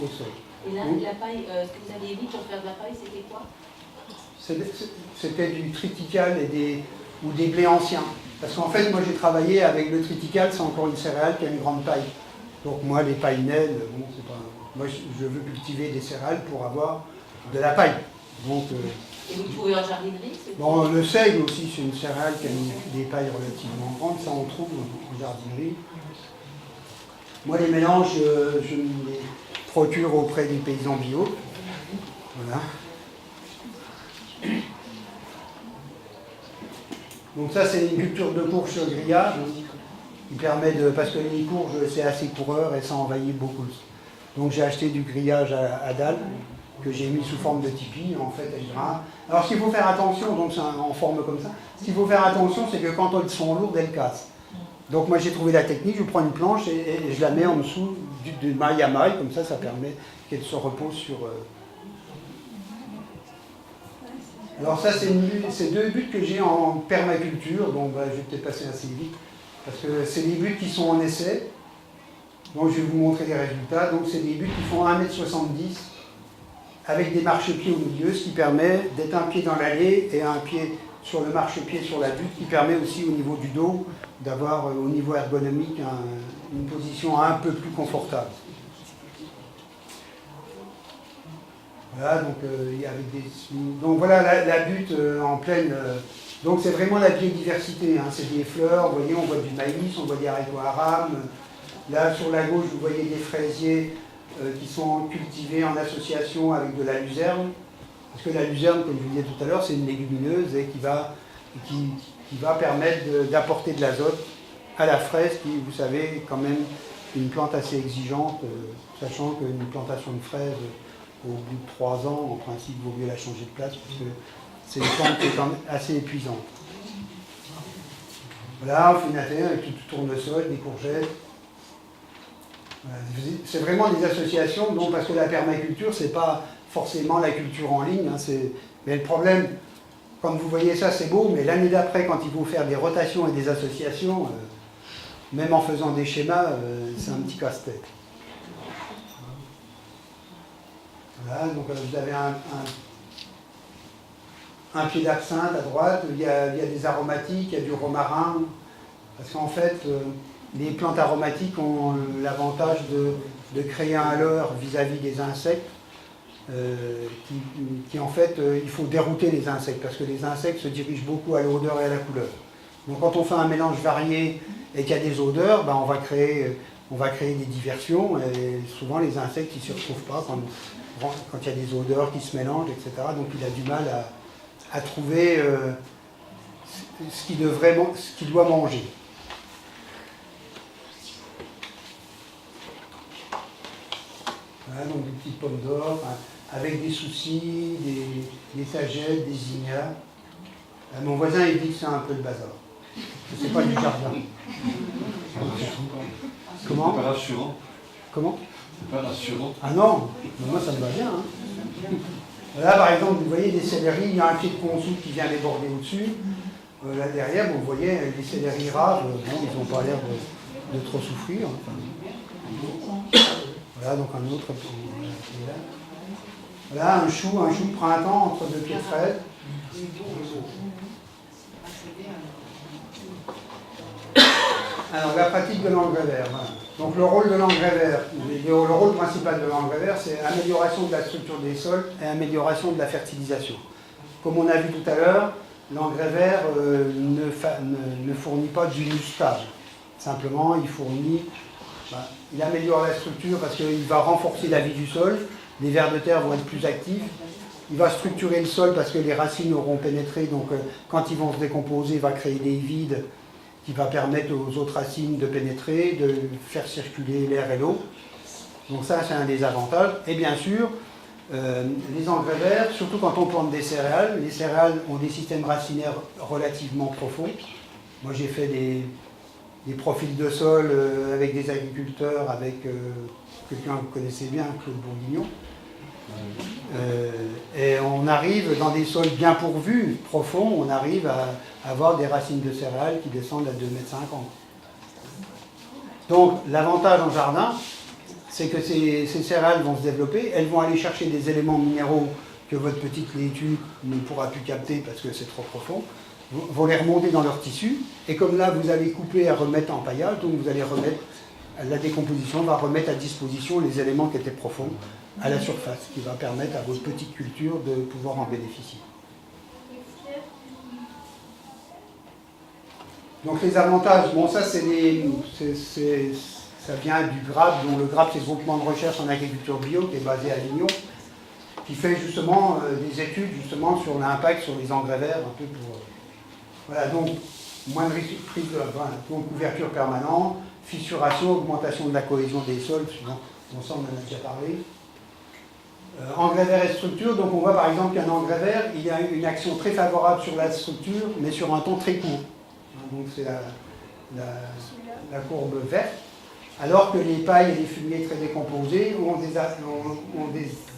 au sol. Et là, la paille, ce que vous aviez dit pour faire de la paille, c'était quoi? C'était du triticale ou des blés anciens. Parce qu'en fait, moi j'ai travaillé avec le triticale, c'est encore une céréale qui a une grande taille. Donc moi, les païnelles, bon, c'est pas... Moi, je veux cultiver des céréales pour avoir de la paille. Donc, et vous le trouvez en jardinerie? bon, le seigle aussi, c'est une céréale qui a des pailles relativement grandes, ça on trouve en jardinerie. Moi, les mélanges, je me les procure auprès des paysans bio. Voilà. Donc ça, c'est une culture de courge grillage, qui permet de... Parce que les courges, c'est assez coureur et ça envahit beaucoup. Donc j'ai acheté du grillage à dalle, que j'ai mis sous forme de tipi, en fait, elle grimpe. Alors ce qu'il faut faire attention, donc c'est en forme comme ça, ce qu'il faut faire attention, c'est que quand elles sont lourdes, elles cassent. Donc moi j'ai trouvé la technique, je prends une planche et je la mets en dessous de maille à maille, comme ça permet qu'elle se repose sur... Alors ça c'est deux buts que j'ai en permaculture, donc je vais peut-être passer assez vite, parce que c'est des buts qui sont en essai, donc je vais vous montrer les résultats. Donc c'est des buts qui font 1,70 m avec des marchepieds au milieu, ce qui permet d'être un pied dans l'allée et un pied sur le marchepied sur la butte, qui permet aussi au niveau du dos d'avoir au niveau ergonomique une position un peu plus confortable. Voilà, donc donc voilà la butte en pleine. Donc c'est vraiment la biodiversité, hein. C'est des fleurs, vous voyez, on voit du maïs, on voit des haricots à rames. Là sur la gauche, vous voyez des fraisiers qui sont cultivés en association avec de la luzerne. Parce que la luzerne, comme je vous disais tout à l'heure, c'est une légumineuse et qui va permettre d'apporter de l'azote à la fraise, qui, vous savez, quand même une plante assez exigeante, sachant qu'une plantation de fraises, au bout de 3 ans, en principe, il vaut mieux la changer de place, parce que c'est une plante qui est quand même assez épuisante. Voilà, on fait une affaire avec tout tournesol, des courgettes. Voilà. C'est vraiment des associations, donc, parce que la permaculture, c'est pas forcément la culture en ligne, hein, mais le problème, quand vous voyez ça, c'est beau, mais l'année d'après, quand il faut faire des rotations et des associations, même en faisant des schémas, c'est un petit casse-tête. Voilà, donc vous avez un pied d'absinthe à droite, il y a des aromatiques, il y a du romarin, parce qu'en fait, les plantes aromatiques ont l'avantage de créer un leurre vis-à-vis des insectes, qui en fait, il faut dérouter les insectes, parce que les insectes se dirigent beaucoup à l'odeur et à la couleur. Donc quand on fait un mélange varié et qu'il y a des odeurs, ben, on va créer des diversions, et souvent les insectes ils ne s'y retrouvent pas quand il y a des odeurs qui se mélangent, etc. Donc il a du mal à trouver ce qu'il doit manger. Voilà, donc des petites pommes d'or, avec des soucis, des sagettes, des ignas. Mon voisin il dit que c'est un peu le bazar. C'est pas du jardin. Comment? C'est pas rassurant. Comment? C'est pas rassurant. Ah non, mais moi ça me va bien. Hein. Là par exemple, vous voyez des céleris, il y a un pied de consoude qui vient déborder au-dessus. Là derrière, vous voyez les céleris raves, bon, ils n'ont pas l'air de trop souffrir. Voilà, donc un autre. Voilà, un chou de printemps entre deux pieds de fraise. Alors la pratique de l'engrais vert. Voilà. Donc le rôle de l'engrais vert, le rôle principal de l'engrais vert, c'est amélioration de la structure des sols et amélioration de la fertilisation. Comme on a vu tout à l'heure, l'engrais vert ne fournit pas d'humus stable. Simplement, il améliore la structure parce qu'il va renforcer la vie du sol, les vers de terre vont être plus actifs, il va structurer le sol parce que les racines auront pénétré, donc quand ils vont se décomposer, il va créer des vides qui va permettre aux autres racines de pénétrer, de faire circuler l'air et l'eau. Donc ça, c'est un des avantages. Et bien sûr, les engrais verts, surtout quand on plante des céréales, les céréales ont des systèmes racinaires relativement profonds. Moi, j'ai fait des profils de sol avec des agriculteurs, avec quelqu'un que vous connaissez bien, Claude Bourguignon. Et on arrive dans des sols bien pourvus, profonds, on arrive à avoir des racines de céréales qui descendent à 2,50 m. Donc l'avantage en jardin, c'est que ces céréales vont se développer, elles vont aller chercher des éléments minéraux que votre petite laitue ne pourra plus capter parce que c'est trop profond, vont les remonter dans leur tissu, et comme là vous allez couper à remettre en paillage, donc vous allez remettre, la décomposition va remettre à disposition les éléments qui étaient profonds à la surface, ce qui va permettre à votre petite culture de pouvoir en bénéficier. Donc les avantages, bon ça ça vient du GRAB, dont le GRAB c'est le groupement de recherche en agriculture bio qui est basé à Avignon, qui fait justement des études justement sur l'impact sur les engrais verts, un peu pour... voilà, donc moins de prise de donc couverture permanente, fissuration, augmentation de la cohésion des sols, bon ça on en a déjà parlé. Engrais vert et structure, donc on voit par exemple qu'un engrais vert, il a une action très favorable sur la structure, mais sur un temps très court. Donc c'est la courbe verte. Alors que les pailles et les fumiers très décomposés ont des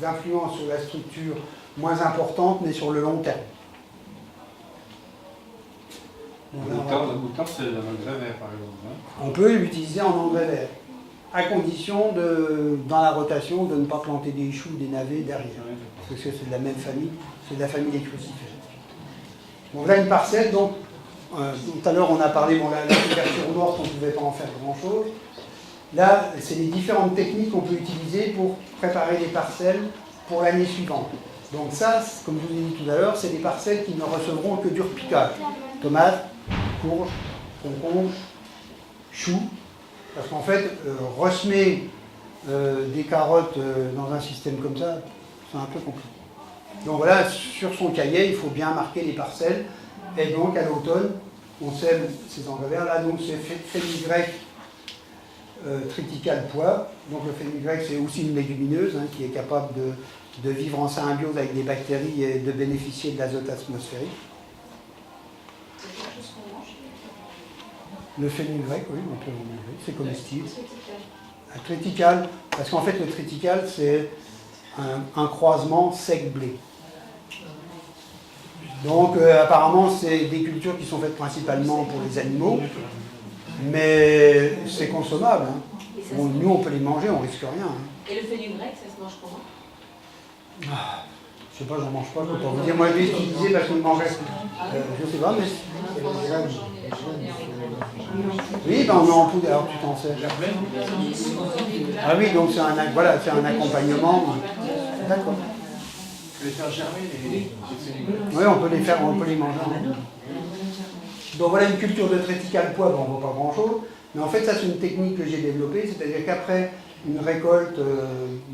influences sur la structure moins importantes, mais sur le long terme. Le moutarde, c'est un engrais vert, par exemple. Hein. On peut l'utiliser en engrais vert, à condition, dans la rotation, de ne pas planter des choux, des navets derrière. Parce que c'est de la même famille, c'est de la famille des crucifères. Donc là, une parcelle, donc, tout à l'heure on a parlé, bon, la couverture morte, on ne pouvait pas en faire grand-chose. Là, c'est les différentes techniques qu'on peut utiliser pour préparer les parcelles pour l'année suivante. Donc ça, comme je vous ai dit tout à l'heure, c'est des parcelles qui ne recevront que du repiquage. Tomates, courges, concombres, choux. Parce qu'en fait, ressemer des carottes dans un système comme ça, c'est un peu compliqué. Donc voilà, sur son cahier, il faut bien marquer les parcelles. Et donc à l'automne, on sème ces engrais verts. Là, donc c'est fenugrec triticale pois. Donc le fenugrec, c'est aussi une légumineuse qui est capable de vivre en symbiose avec des bactéries et de bénéficier de l'azote atmosphérique. C'est quelque chose qu'on mange. Le fenugrec, oui, on peut le manger, c'est comestible. Un triticale, parce qu'en fait le triticale, c'est un croisement sec-blé. Donc apparemment, c'est des cultures qui sont faites principalement pour les animaux, mais c'est consommable. Hein. Bon, nous, on peut les manger, on risque rien. Hein. Et le fenugrec, ça se mange comment? Je sais pas, j'en mange pas, je peux pas vous dire. Moi, je l'ai utilisé parce qu'on mangeait. Je sais pas, mais... Oui, ben on met en poudre, alors tu t'en sers. Ah oui, donc c'est un accompagnement. D'accord. Les faire germer, les oui, on peut les manger. Donc voilà une culture de triticale pois, bon, on ne voit pas grand chose, mais en fait ça c'est une technique que j'ai développée, c'est-à-dire qu'après une récolte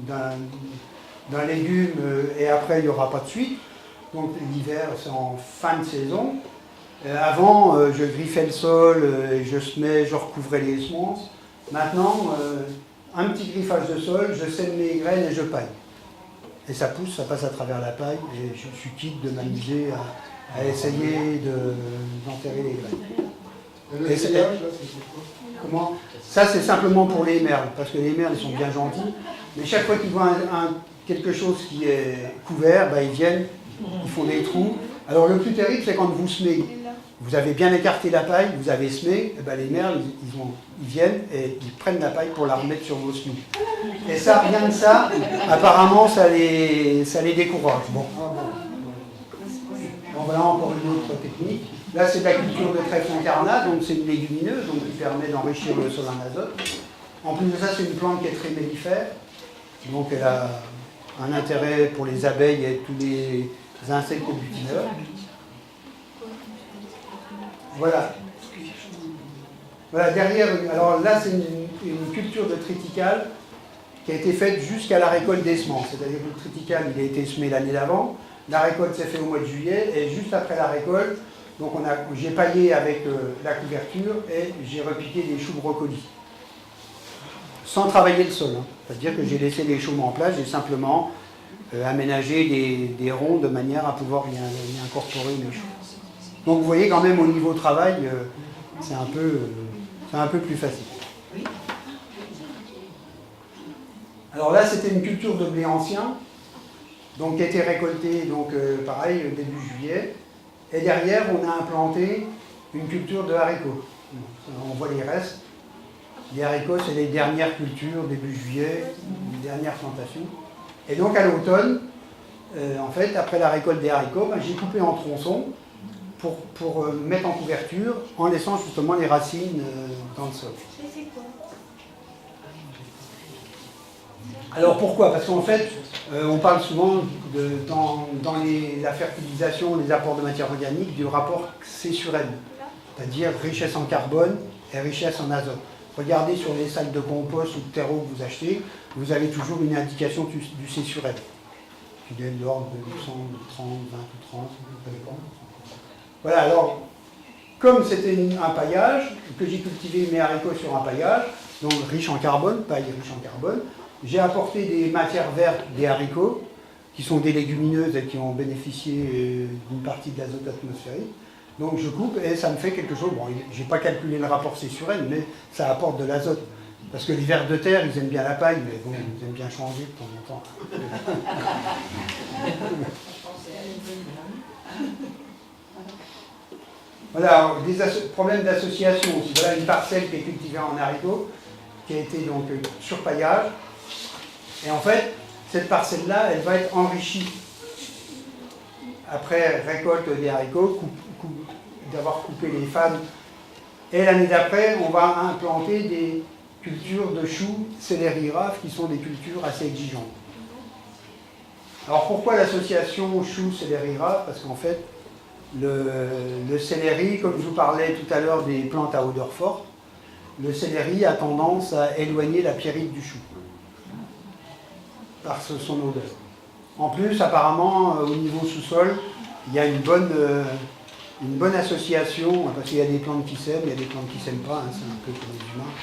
d'un légume et après il n'y aura pas de suite, donc l'hiver c'est en fin de saison. Avant je griffais le sol, je semais, je recouvrais les semences. Maintenant, un petit griffage de sol, je sème mes graines et je paille. Et ça pousse, ça passe à travers la paille, et je suis quitte de m'amuser à essayer d'enterrer les graines. Et le feuillage, là, c'est pourquoi? Comment? Ça, c'est simplement pour les merles, parce que les merles, ils sont bien gentils, mais chaque fois qu'ils voient quelque chose qui est couvert, ils viennent, ils font des trous. Alors le plus terrible, c'est quand vous semez. Vous avez bien écarté la paille, vous avez semé, les merles, ils viennent et ils prennent la paille pour la remettre sur vos semis. Et ça, rien que ça, apparemment, ça les décourage. Bon, voilà encore une autre technique. Là, c'est de la culture de trèfle incarnat, donc c'est une légumineuse, donc qui permet d'enrichir le sol en azote. En plus de ça, c'est une plante qui est très mellifère, donc elle a un intérêt pour les abeilles et tous les insectes butineurs. Voilà. Voilà, derrière, alors là c'est une culture de triticale qui a été faite jusqu'à la récolte des semences. C'est-à-dire que le triticale, il a été semé l'année d'avant, la récolte s'est faite au mois de juillet, et juste après la récolte, donc j'ai paillé avec la couverture et j'ai repiqué des choux brocolis. Sans travailler le sol. C'est-à-dire que j'ai laissé les choux en place, j'ai simplement aménagé des ronds de manière à pouvoir y incorporer mes choux. Donc vous voyez quand même au niveau travail, c'est un peu plus facile. Alors là c'était une culture de blé ancien. donc qui a été récolté, donc pareil, début juillet. Et derrière, on a implanté une culture de haricots. On voit les restes. Les haricots, c'est les dernières cultures, début juillet, les dernières plantations. Et donc à l'automne, en fait, après la récolte des haricots, ben, j'ai coupé en tronçons pour mettre en couverture, en laissant justement les racines dans le sol. Et c'est quoi? Alors pourquoi? Parce qu'en fait, on parle souvent dans la fertilisation, les apports de matière organique, du rapport C sur N, c'est-à-dire richesse en carbone et richesse en azote. Regardez sur les sacs de compost ou de terreau que vous achetez, vous avez toujours une indication du C sur N, qui est de l'ordre de 100, 30, 20 ou 30, ça dépend. Voilà, alors, comme c'était un paillage, que j'ai cultivé mes haricots sur un paillage, donc riche en carbone, paille riche en carbone, j'ai apporté des matières vertes des haricots, qui sont des légumineuses et qui ont bénéficié d'une partie de l'azote atmosphérique. Donc je coupe et ça me fait quelque chose. Bon, j'ai pas calculé le rapport C sur N, mais ça apporte de l'azote. Parce que les vers de terre, ils aiment bien la paille, mais bon, ils aiment bien changer de temps en temps. Voilà, des problèmes d'association aussi. Voilà une parcelle qui est cultivée en haricots, qui a été donc sur paillage. Et en fait, cette parcelle-là, elle va être enrichie après récolte des haricots, d'avoir coupé les fans. Et l'année d'après, on va implanter des cultures de choux, céleri, raf, qui sont des cultures assez exigeantes. Alors pourquoi l'association choux, céleri, raf? Parce qu'en fait, le céleri, comme je vous parlais tout à l'heure des plantes à odeur forte, le céleri a tendance à éloigner la pyrite du chou par son odeur. En plus, apparemment, au niveau sous-sol, il y a une bonne association, parce qu'il y a des plantes qui s'aiment, il y a des plantes qui ne s'aiment pas, hein, c'est un peu comme les humains.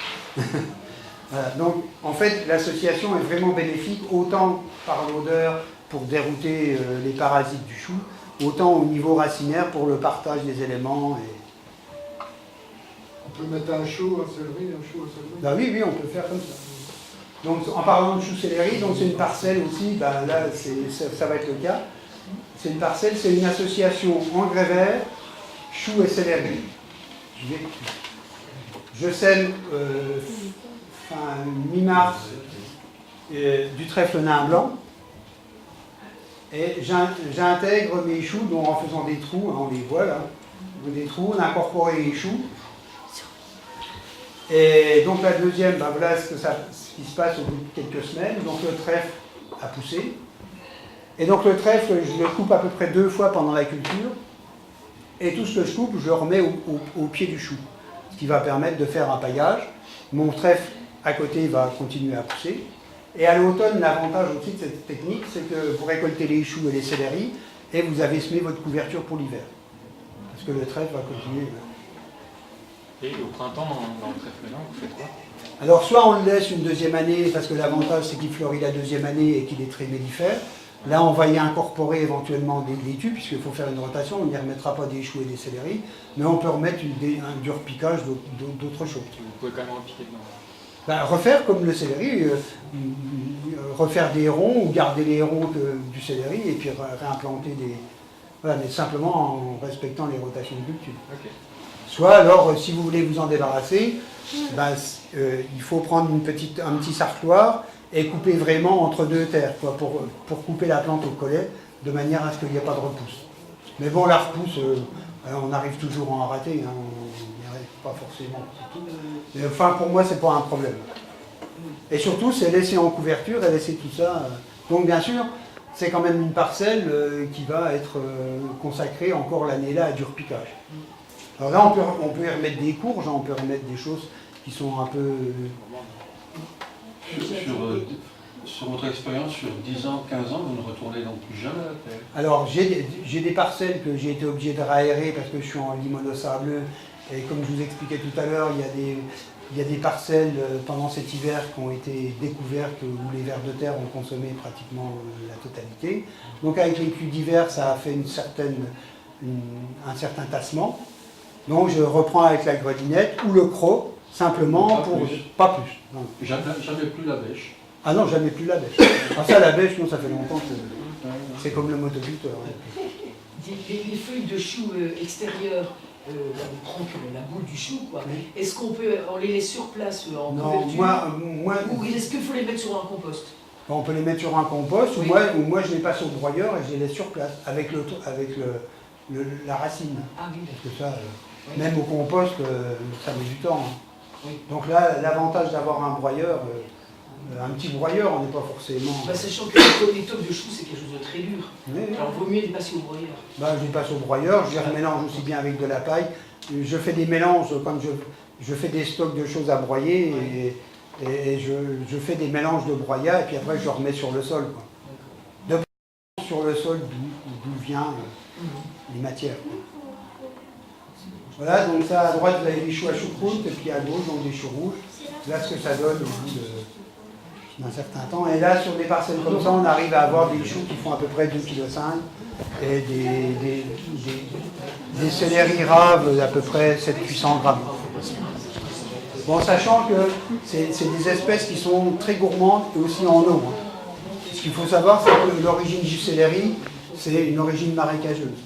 Voilà, donc, en fait, l'association est vraiment bénéfique, autant par l'odeur pour dérouter les parasites du chou, autant au niveau racinaire pour le partage des éléments. On peut mettre un chou, un céleri, Ben oui, oui, on peut faire comme ça. Donc, en parlant de chou-céleri, donc c'est une parcelle aussi, ben là, ça va être le cas. C'est une parcelle, c'est une association engrais vert, chou et céleri. Je sème fin mi-mars du trèfle nain blanc. Et j'intègre mes choux donc en faisant des trous, hein, on les voit là, des trous, on a incorporé les choux. Et donc la deuxième, ben voilà ce qui se passe au bout de quelques semaines. Donc le trèfle a poussé. Et donc le trèfle, je le coupe à peu près 2 fois pendant la culture. Et tout ce que je coupe, je le remets au pied du chou. Ce qui va permettre de faire un paillage. Mon trèfle à côté va continuer à pousser. Et à l'automne, l'avantage aussi de cette technique, c'est que vous récoltez les choux et les céleris et vous avez semé votre couverture pour l'hiver. Parce que le trèfle va continuer. Et au printemps, dans le trèfle nain, vous faites quoi? Alors soit on le laisse une deuxième année, parce que l'avantage c'est qu'il fleurit la deuxième année et qu'il est très mellifère. Là on va y incorporer éventuellement des laitues, puisqu'il faut faire une rotation, on n'y remettra pas des choux et des céleris, mais on peut remettre un dur piquage d'autres choses. Vous pouvez quand même repiquer dedans. Ben, refaire comme le céleri, refaire des ronds ou garder les ronds du céleri et puis réimplanter des... Voilà, mais simplement en respectant les rotations de culture. Okay. Soit alors, si vous voulez vous en débarrasser, ben, il faut prendre un petit sarcloir et couper vraiment entre 2 terres, quoi, pour couper la plante au collet, de manière à ce qu'il n'y ait pas de repousse. Mais bon, la repousse, on arrive toujours à en rater, hein, on n'y arrive pas forcément. Mais, enfin, pour moi, c'est pas un problème. Et surtout, c'est laisser en couverture et laisser tout ça. Donc, bien sûr, c'est quand même une parcelle qui va être consacrée encore l'année-là à du repiquage. Alors là, on peut y remettre des courges, on peut y remettre des choses qui sont un peu... Sur votre expérience, sur 10 ans, 15 ans, vous ne retournez donc plus jamais à la terre? Alors, j'ai des parcelles que j'ai été obligé de raérer parce que je suis en limono-sableux. Et comme je vous expliquais tout à l'heure, il y a des parcelles pendant cet hiver qui ont été découvertes où les vers de terre ont consommé pratiquement la totalité. Donc avec les pluies d'hiver, ça a fait un certain tassement. Donc je reprends avec la grelinette ou le croc, simplement Pas pour... plus. Pas plus. Non. Jamais plus la bêche. Ah non, jamais plus la bêche. Ah ça, la bêche, non, ça fait longtemps que... C'est comme le motoculteur. Hein. Les feuilles de chou extérieures, là, on prend que la boule du chou, quoi. Est-ce on les laisse sur place en Non, couverture ou est-ce qu'il faut les mettre sur un compost? On peut les mettre sur un compost, Oui. ou moi je les passe au broyeur et je les laisse sur place, avec la racine. Ah oui, Parce que ça, oui. même au compost, ça met du temps. Hein. Oui. Donc là, l'avantage d'avoir un broyeur, un petit broyeur, on n'est pas forcément... Bah, sachant que les tomes de chou, c'est quelque chose de très dur. Oui. Alors, vaut mieux les passer au broyeur. Bah, je les passe au broyeur, je les remélange aussi bien avec de la paille. Je fais des mélanges, comme je fais des stocks de choses à broyer, et je fais des mélanges de broyat, et puis après je le remets sur le sol. Quoi. Sur le sol d'où viennent les matières. Voilà, donc ça à droite vous avez des choux à choucroute, et puis à gauche donc des choux rouges. Là ce que ça donne au bout d'un certain temps. Et là sur des parcelles comme ça, on arrive à avoir des choux qui font à peu près 2,5 kg et des céleri raves d'à peu près 700-800 grammes. Bon, sachant que c'est des espèces qui sont très gourmandes et aussi en eau. Hein. Ce qu'il faut savoir, c'est que l'origine du céleri, c'est une origine marécageuse.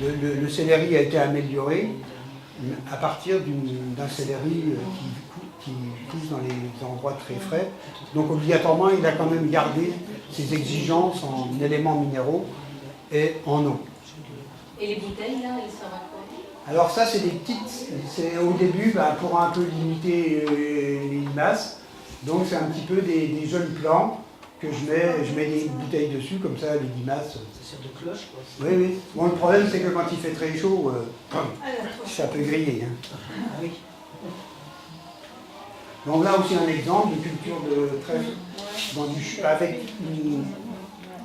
Le céleri a été amélioré à partir d'un céleri qui pousse dans les endroits très frais. Donc obligatoirement, il a quand même gardé ses exigences en éléments minéraux et en eau. Et les bouteilles, là, elles servent à quoi? Alors ça, c'est des petites, c'est au début pour un peu limiter les limaces. Donc c'est un petit peu des jeunes plants que je mets des bouteilles dessus, comme ça les limaces... Ça sert de cloche, quoi. Oui, oui. Bon, le problème, c'est que quand il fait très chaud, ça peut griller. Hein. Ah oui. Donc là aussi un exemple de culture de trèfle dans du chou, avec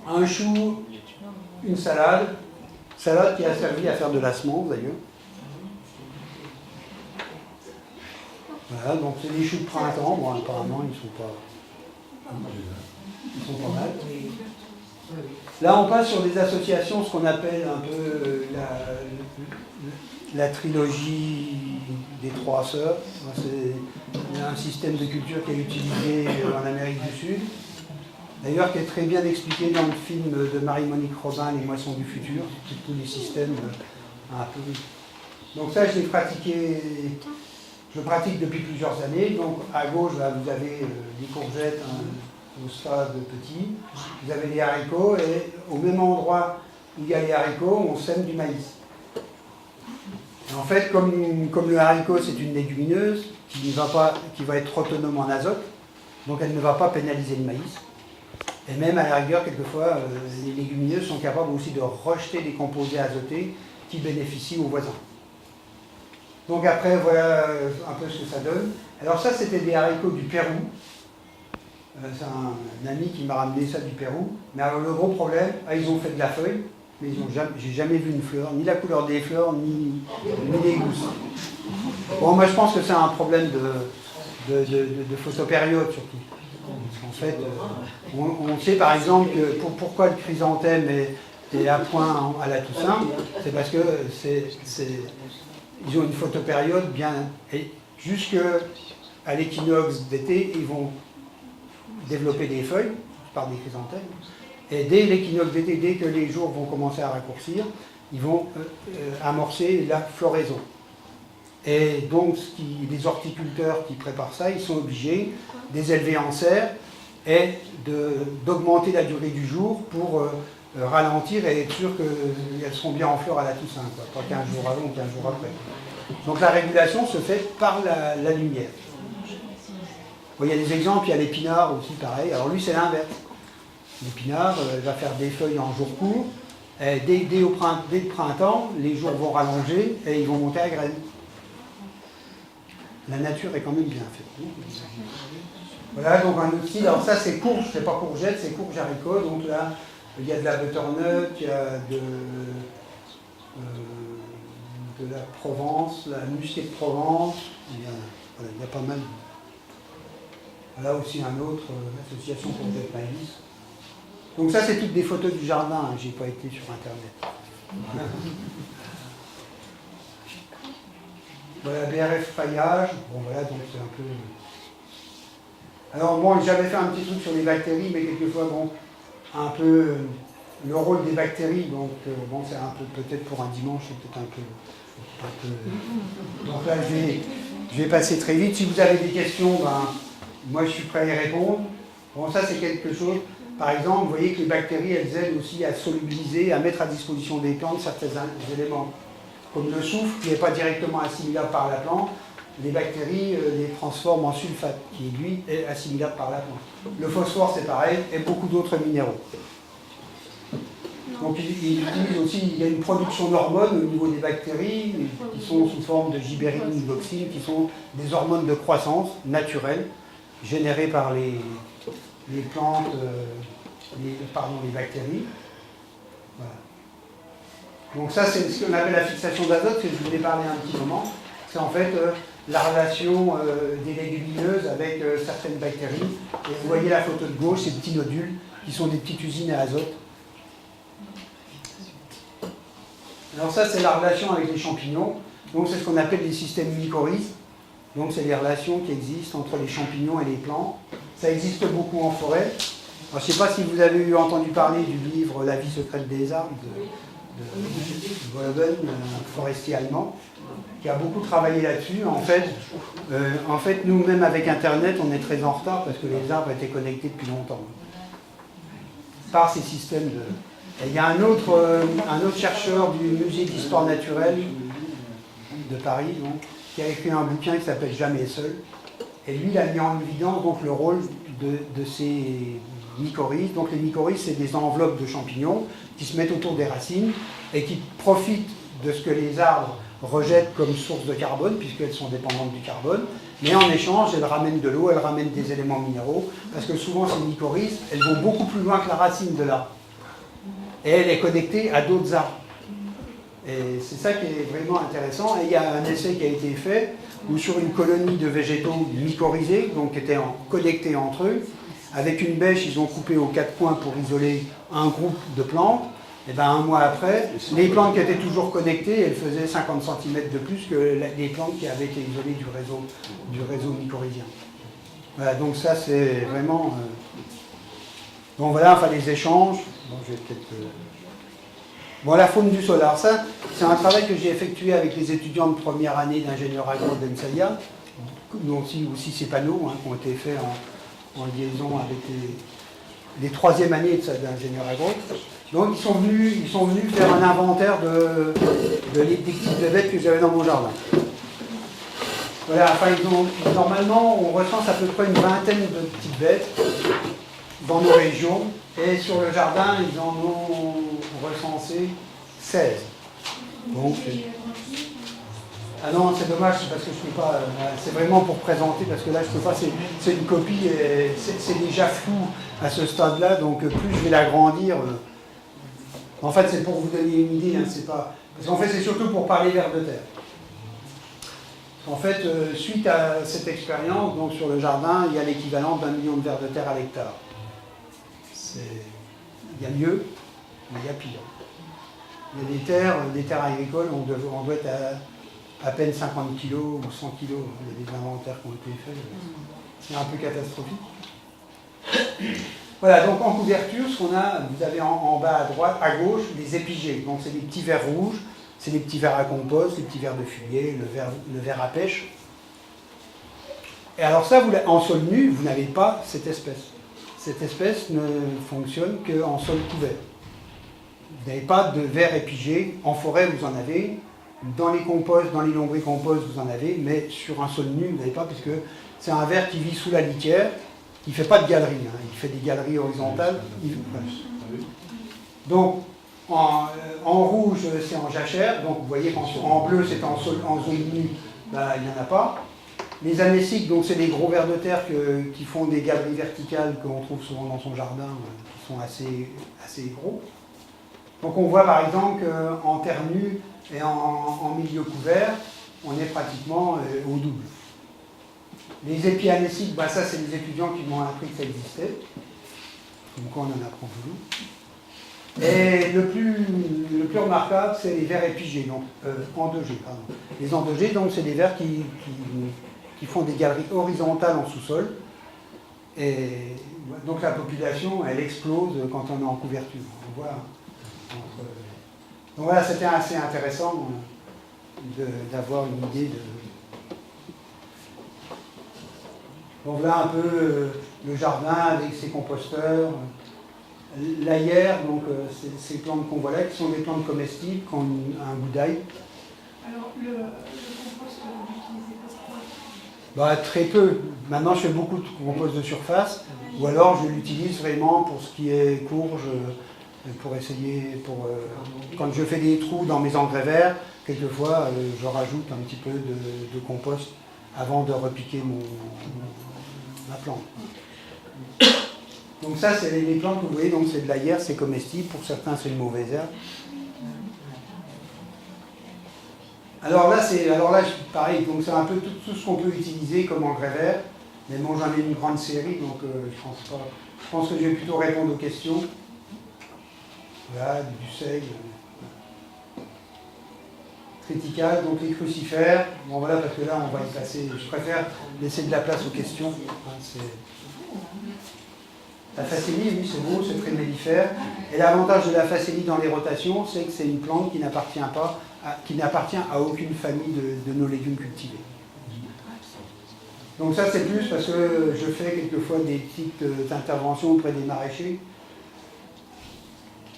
un chou, une salade qui a servi à faire de la semence d'ailleurs. Voilà, donc c'est des choux de printemps. Bon, apparemment ils sont pas mal. Là on passe sur des associations, ce qu'on appelle un peu la trilogie des trois sœurs. C'est un système de culture qui est utilisé en Amérique du Sud. D'ailleurs, qui est très bien expliqué dans le film de Marie-Monique Robin, Les Moissons du Futur, c'est tous les systèmes un peu. Donc ça, je le pratique depuis plusieurs années. Donc à gauche, là, vous avez des courgettes au stade petit, vous avez les haricots, et au même endroit où il y a les haricots, on sème du maïs. Et en fait, comme le haricot, c'est une légumineuse qui va être autonome en azote, donc elle ne va pas pénaliser le maïs. Et même à la rigueur, quelquefois, les légumineuses sont capables aussi de rejeter des composés azotés qui bénéficient aux voisins. Donc après, voilà un peu ce que ça donne. Alors ça, c'était des haricots du Pérou. C'est un ami qui m'a ramené ça du Pérou. Mais alors le gros problème, ils ont fait de la feuille, mais j'ai jamais vu une fleur, ni la couleur des fleurs, ni les gousses. Bon, moi je pense que c'est un problème de photopériode surtout. En fait, on sait par exemple que pourquoi le chrysanthème est à point à la Toussaint, c'est parce que ils ont une photopériode bien... Et jusqu'à l'équinoxe d'été, ils vont développer des feuilles par des chrysanthèmes. Et dès l'équinoxe d'été, dès que les jours vont commencer à raccourcir, ils vont amorcer la floraison. Et donc, les horticulteurs qui préparent ça, ils sont obligés de les élever en serre et d'augmenter la durée du jour pour ralentir et être sûr qu'elles seront bien en fleurs à la Toussaint, quoi, pas 15 jours avant ou 15 jours après. Donc la régulation se fait par la lumière. Bon, il y a des exemples, il y a l'épinard aussi, pareil. Alors lui, c'est l'inverse. L'épinard va faire des feuilles en jours courts. Et dès le printemps, les jours vont rallonger et ils vont monter à graines. La nature est quand même bien faite. Voilà, donc un outil. Alors ça, c'est courge, c'est pas courgette, c'est courge haricot. Donc là, il y a de la butternut, il y a de la Provence, la musquée de Provence. Il y a pas mal. Là aussi un autre, l'association courgette maïs. Donc ça, c'est toutes des photos du jardin, hein. J'ai pas été sur Internet. Voilà, BRF paillage. Bon voilà, donc c'est un peu... Alors bon, j'avais fait un petit truc sur les bactéries, mais quelquefois, bon, un peu le rôle des bactéries, donc bon, c'est un peu peut-être pour un dimanche, c'est peut-être un peu. Donc là, je vais passer très vite. Si vous avez des questions, ben, moi je suis prêt à y répondre. Bon, ça c'est quelque chose. Par exemple, vous voyez que les bactéries, elles aident aussi à solubiliser, à mettre à disposition des plantes certains éléments. Comme le soufre, qui n'est pas directement assimilable par la plante, les bactéries les transforment en sulfate, qui lui est assimilable par la plante. Le phosphore, c'est pareil, et beaucoup d'autres minéraux. Donc il utilise aussi, il y a une production d'hormones au niveau des bactéries qui sont sous forme de gibberine ou d'oxine, qui sont des hormones de croissance naturelles générées par les plantes, les bactéries. Voilà. Donc ça c'est ce qu'on appelle la fixation d'azote, que je voulais parler un petit moment. C'est en fait la relation des légumineuses avec certaines bactéries. Et vous voyez la photo de gauche, ces petits nodules qui sont des petites usines à azote. Alors ça, c'est la relation avec les champignons. Donc c'est ce qu'on appelle les systèmes mycorhizes. Donc c'est les relations qui existent entre les champignons et les plantes. Ça existe beaucoup en forêt. Alors, je ne sais pas si vous avez entendu parler du livre La vie secrète des arbres de Wolven, un forestier allemand, qui a beaucoup travaillé là-dessus. En fait, nous-mêmes avec Internet, on est très en retard parce que les arbres étaient connectés depuis longtemps. Par ces systèmes de... Et il y a un autre chercheur du musée d'histoire naturelle de Paris, donc, qui a écrit un bouquin qui s'appelle Jamais seul. Et lui, il a mis en évidence donc, le rôle de ces mycorhizes. Donc les mycorhizes, c'est des enveloppes de champignons qui se mettent autour des racines et qui profitent de ce que les arbres rejettent comme source de carbone, puisqu'elles sont dépendantes du carbone. Mais en échange, elles ramènent de l'eau, elles ramènent des éléments minéraux, parce que souvent, ces mycorhizes, elles vont beaucoup plus loin que la racine de l'arbre. Et elle est connectée à d'autres arbres. Et c'est ça qui est vraiment intéressant. Et il y a un essai qui a été fait où sur une colonie de végétaux mycorhizés, donc qui étaient connectés entre eux, avec une bêche, ils ont coupé aux 4 coins pour isoler un groupe de plantes. Et bien un mois après, les plantes qui étaient toujours connectées, elles faisaient 50 cm de plus que les plantes qui avaient été isolées du réseau mycorhizien. Voilà, donc ça c'est vraiment... Donc voilà, enfin les échanges. Bon, je vais peut-être... Bon, la faune du sol. Alors ça, c'est un travail que j'ai effectué avec les étudiants de première année d'ingénieur agro d'Ensaya, donc aussi ces panneaux qui ont été faits en liaison avec les troisième années d'ingénieur agro. Donc ils sont venus faire un inventaire des types de bêtes que j'avais dans mon jardin. Voilà, enfin normalement on recense à peu près une vingtaine de petites bêtes dans nos régions, et sur le jardin ils en ont recensé 16. Donc, ah non, c'est dommage, c'est parce que je ne peux pas, c'est vraiment pour présenter, parce que là je ne peux pas, c'est une copie, et c'est déjà flou à ce stade-là, donc plus je vais l'agrandir. En fait, c'est pour vous donner une idée, c'est pas... Parce qu'en fait, c'est surtout pour parler vers de terre. En fait, suite à cette expérience, donc sur le jardin, il y a l'équivalent d'1 million de vers de terre à l'hectare. Il y a mieux, mais il y a pire. Il y a des terres agricoles, on doit être à peine 50 kg ou 100 kg. Il y a des inventaires qui ont été faits. C'est un peu catastrophique. Voilà, donc en couverture, ce qu'on a, vous avez en bas à droite, à gauche, les épigées. Donc c'est des petits vers rouges, c'est des petits vers à compost, les petits vers de fumier, le ver à pêche. Et alors ça, en sol nu, vous n'avez pas cette espèce. Cette espèce ne fonctionne qu'en sol couvert. Vous n'avez pas de vers épigé. En forêt, vous en avez. Dans les composts, dans les lombricomposts, vous en avez. Mais sur un sol nu, vous n'avez pas, puisque c'est un ver qui vit sous la litière. Il ne fait pas de galeries. Il fait des galeries horizontales. Donc, en rouge, c'est en jachère. Donc, vous voyez qu'en bleu, c'est en zone nue. Ben, il n'y en a pas. Les anéciques, donc c'est des gros vers de terre qui font des galeries verticales qu'on trouve souvent dans son jardin, qui sont assez gros. Donc on voit par exemple qu'en terre nue et en milieu couvert, on est pratiquement au double. Les épianéciques, bah ça c'est les étudiants qui m'ont appris que ça existait. Donc on en apprend toujours. Et le plus remarquable, c'est les vers épigés, donc endogés, pardon. Les endogés, donc c'est des vers qui font des galeries horizontales en sous-sol. Et donc la population, elle explose quand on est en couverture. On voit, donc voilà, c'était assez intéressant d'avoir une idée de... Donc voilà un peu le jardin avec ses composteurs. L'ailleurs, donc ces plantes qu'on voit là, qui sont des plantes comestibles, qui ont un goût d'ail. Alors, le compost, vous l'utilisez pourquoi? Bah, très peu. Maintenant, je fais beaucoup de compost de surface, ou alors je l'utilise vraiment pour ce qui est courge, pour essayer, quand je fais des trous dans mes engrais verts, quelquefois, je rajoute un petit peu de compost avant de repiquer ma plante. Donc ça, c'est les plantes que vous voyez, donc c'est de l'ailleurs, c'est comestible, pour certains c'est une mauvaise herbe. Alors là, pareil, donc c'est un peu tout ce qu'on peut utiliser comme engrais vert, mais bon, j'en ai une grande série, donc je pense que je vais plutôt répondre aux questions. Voilà, du seigle. Triticale, donc les crucifères. Bon voilà, parce que là, on va y passer. Je préfère laisser de la place aux questions. La facélie, oui, c'est beau, c'est très mellifère. Et l'avantage de la facélie dans les rotations, c'est que c'est une plante qui n'appartient à aucune famille de nos légumes cultivés. Donc ça, c'est plus parce que je fais quelquefois des petites interventions auprès des maraîchers.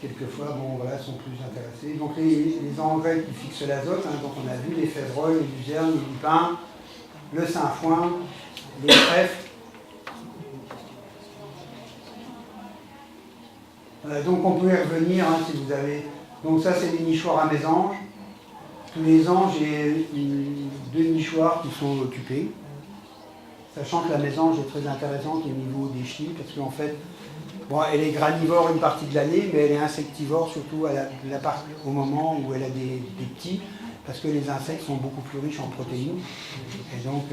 Quelquefois, bon, voilà, sont plus intéressés. Donc les engrais qui fixent l'azote, hein, donc on a vu les févrolles, les luzernes, les lupins, le sainfoin, les trèfles. Donc on peut y revenir hein, si vous avez. Donc ça c'est les nichoirs à mésanges. Tous les ans j'ai 2 nichoirs qui sont occupés. Sachant que la mésange est très intéressante au niveau des chenilles, parce qu'en fait, bon, elle est granivore une partie de l'année, mais elle est insectivore surtout au moment où elle a des petits, parce que les insectes sont beaucoup plus riches en protéines. Et donc,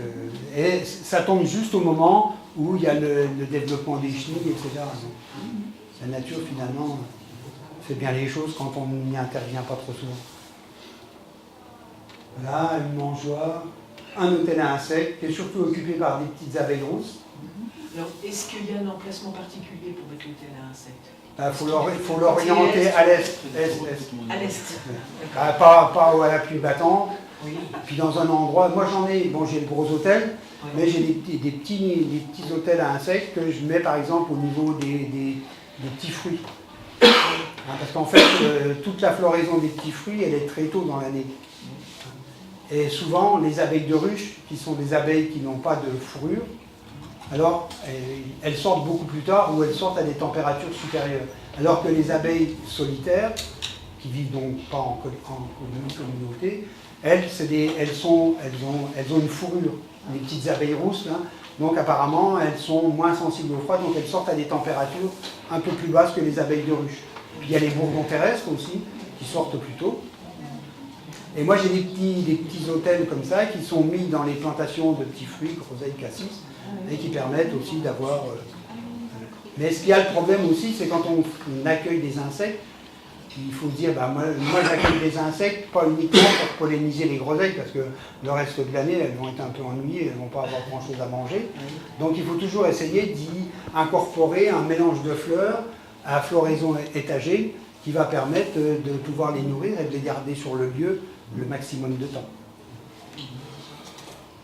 ça tombe juste au moment où il y a le développement des chenilles, etc. Donc, la nature, finalement, fait bien les choses quand on n'y intervient pas trop souvent. Voilà, une mangeoire, un hôtel à insectes, qui est surtout occupé par des petites abeilles rousses. Alors, est-ce qu'il y a un emplacement particulier pour mettre l'hôtel à insectes? Il faut l'orienter à l'est. À l'est. Pas à la pluie battante. Oui. Puis dans un endroit, moi j'ai le gros hôtel, oui. Mais j'ai des petits hôtels à insectes que je mets par exemple au niveau des petits fruits. Parce qu'en fait, toute la floraison des petits fruits, elle est très tôt dans l'année. Et souvent, les abeilles de ruche, qui sont des abeilles qui n'ont pas de fourrure, alors elles sortent beaucoup plus tard ou elles sortent à des températures supérieures. Alors que les abeilles solitaires, qui vivent donc pas en communauté, elles ont une fourrure, les petites abeilles rousses, là. Donc apparemment elles sont moins sensibles au froid, donc elles sortent à des températures un peu plus basses que les abeilles de ruche. Puis il y a les bourdons terrestres aussi, qui sortent plus tôt. Et moi j'ai des petits hôtels comme ça qui sont mis dans les plantations de petits fruits, groseilles, cassis, et qui permettent aussi d'avoir... Mais ce qu'il y a le problème aussi, c'est quand on accueille des insectes, il faut se dire, moi j'accueille des insectes, pas uniquement pour polliniser les groseilles, parce que le reste de l'année, elles vont être un peu ennuyées, elles ne vont pas avoir grand chose à manger. Donc il faut toujours essayer d'y incorporer un mélange de fleurs à floraison étagée, qui va permettre de pouvoir les nourrir et de les garder sur le lieu le maximum de temps.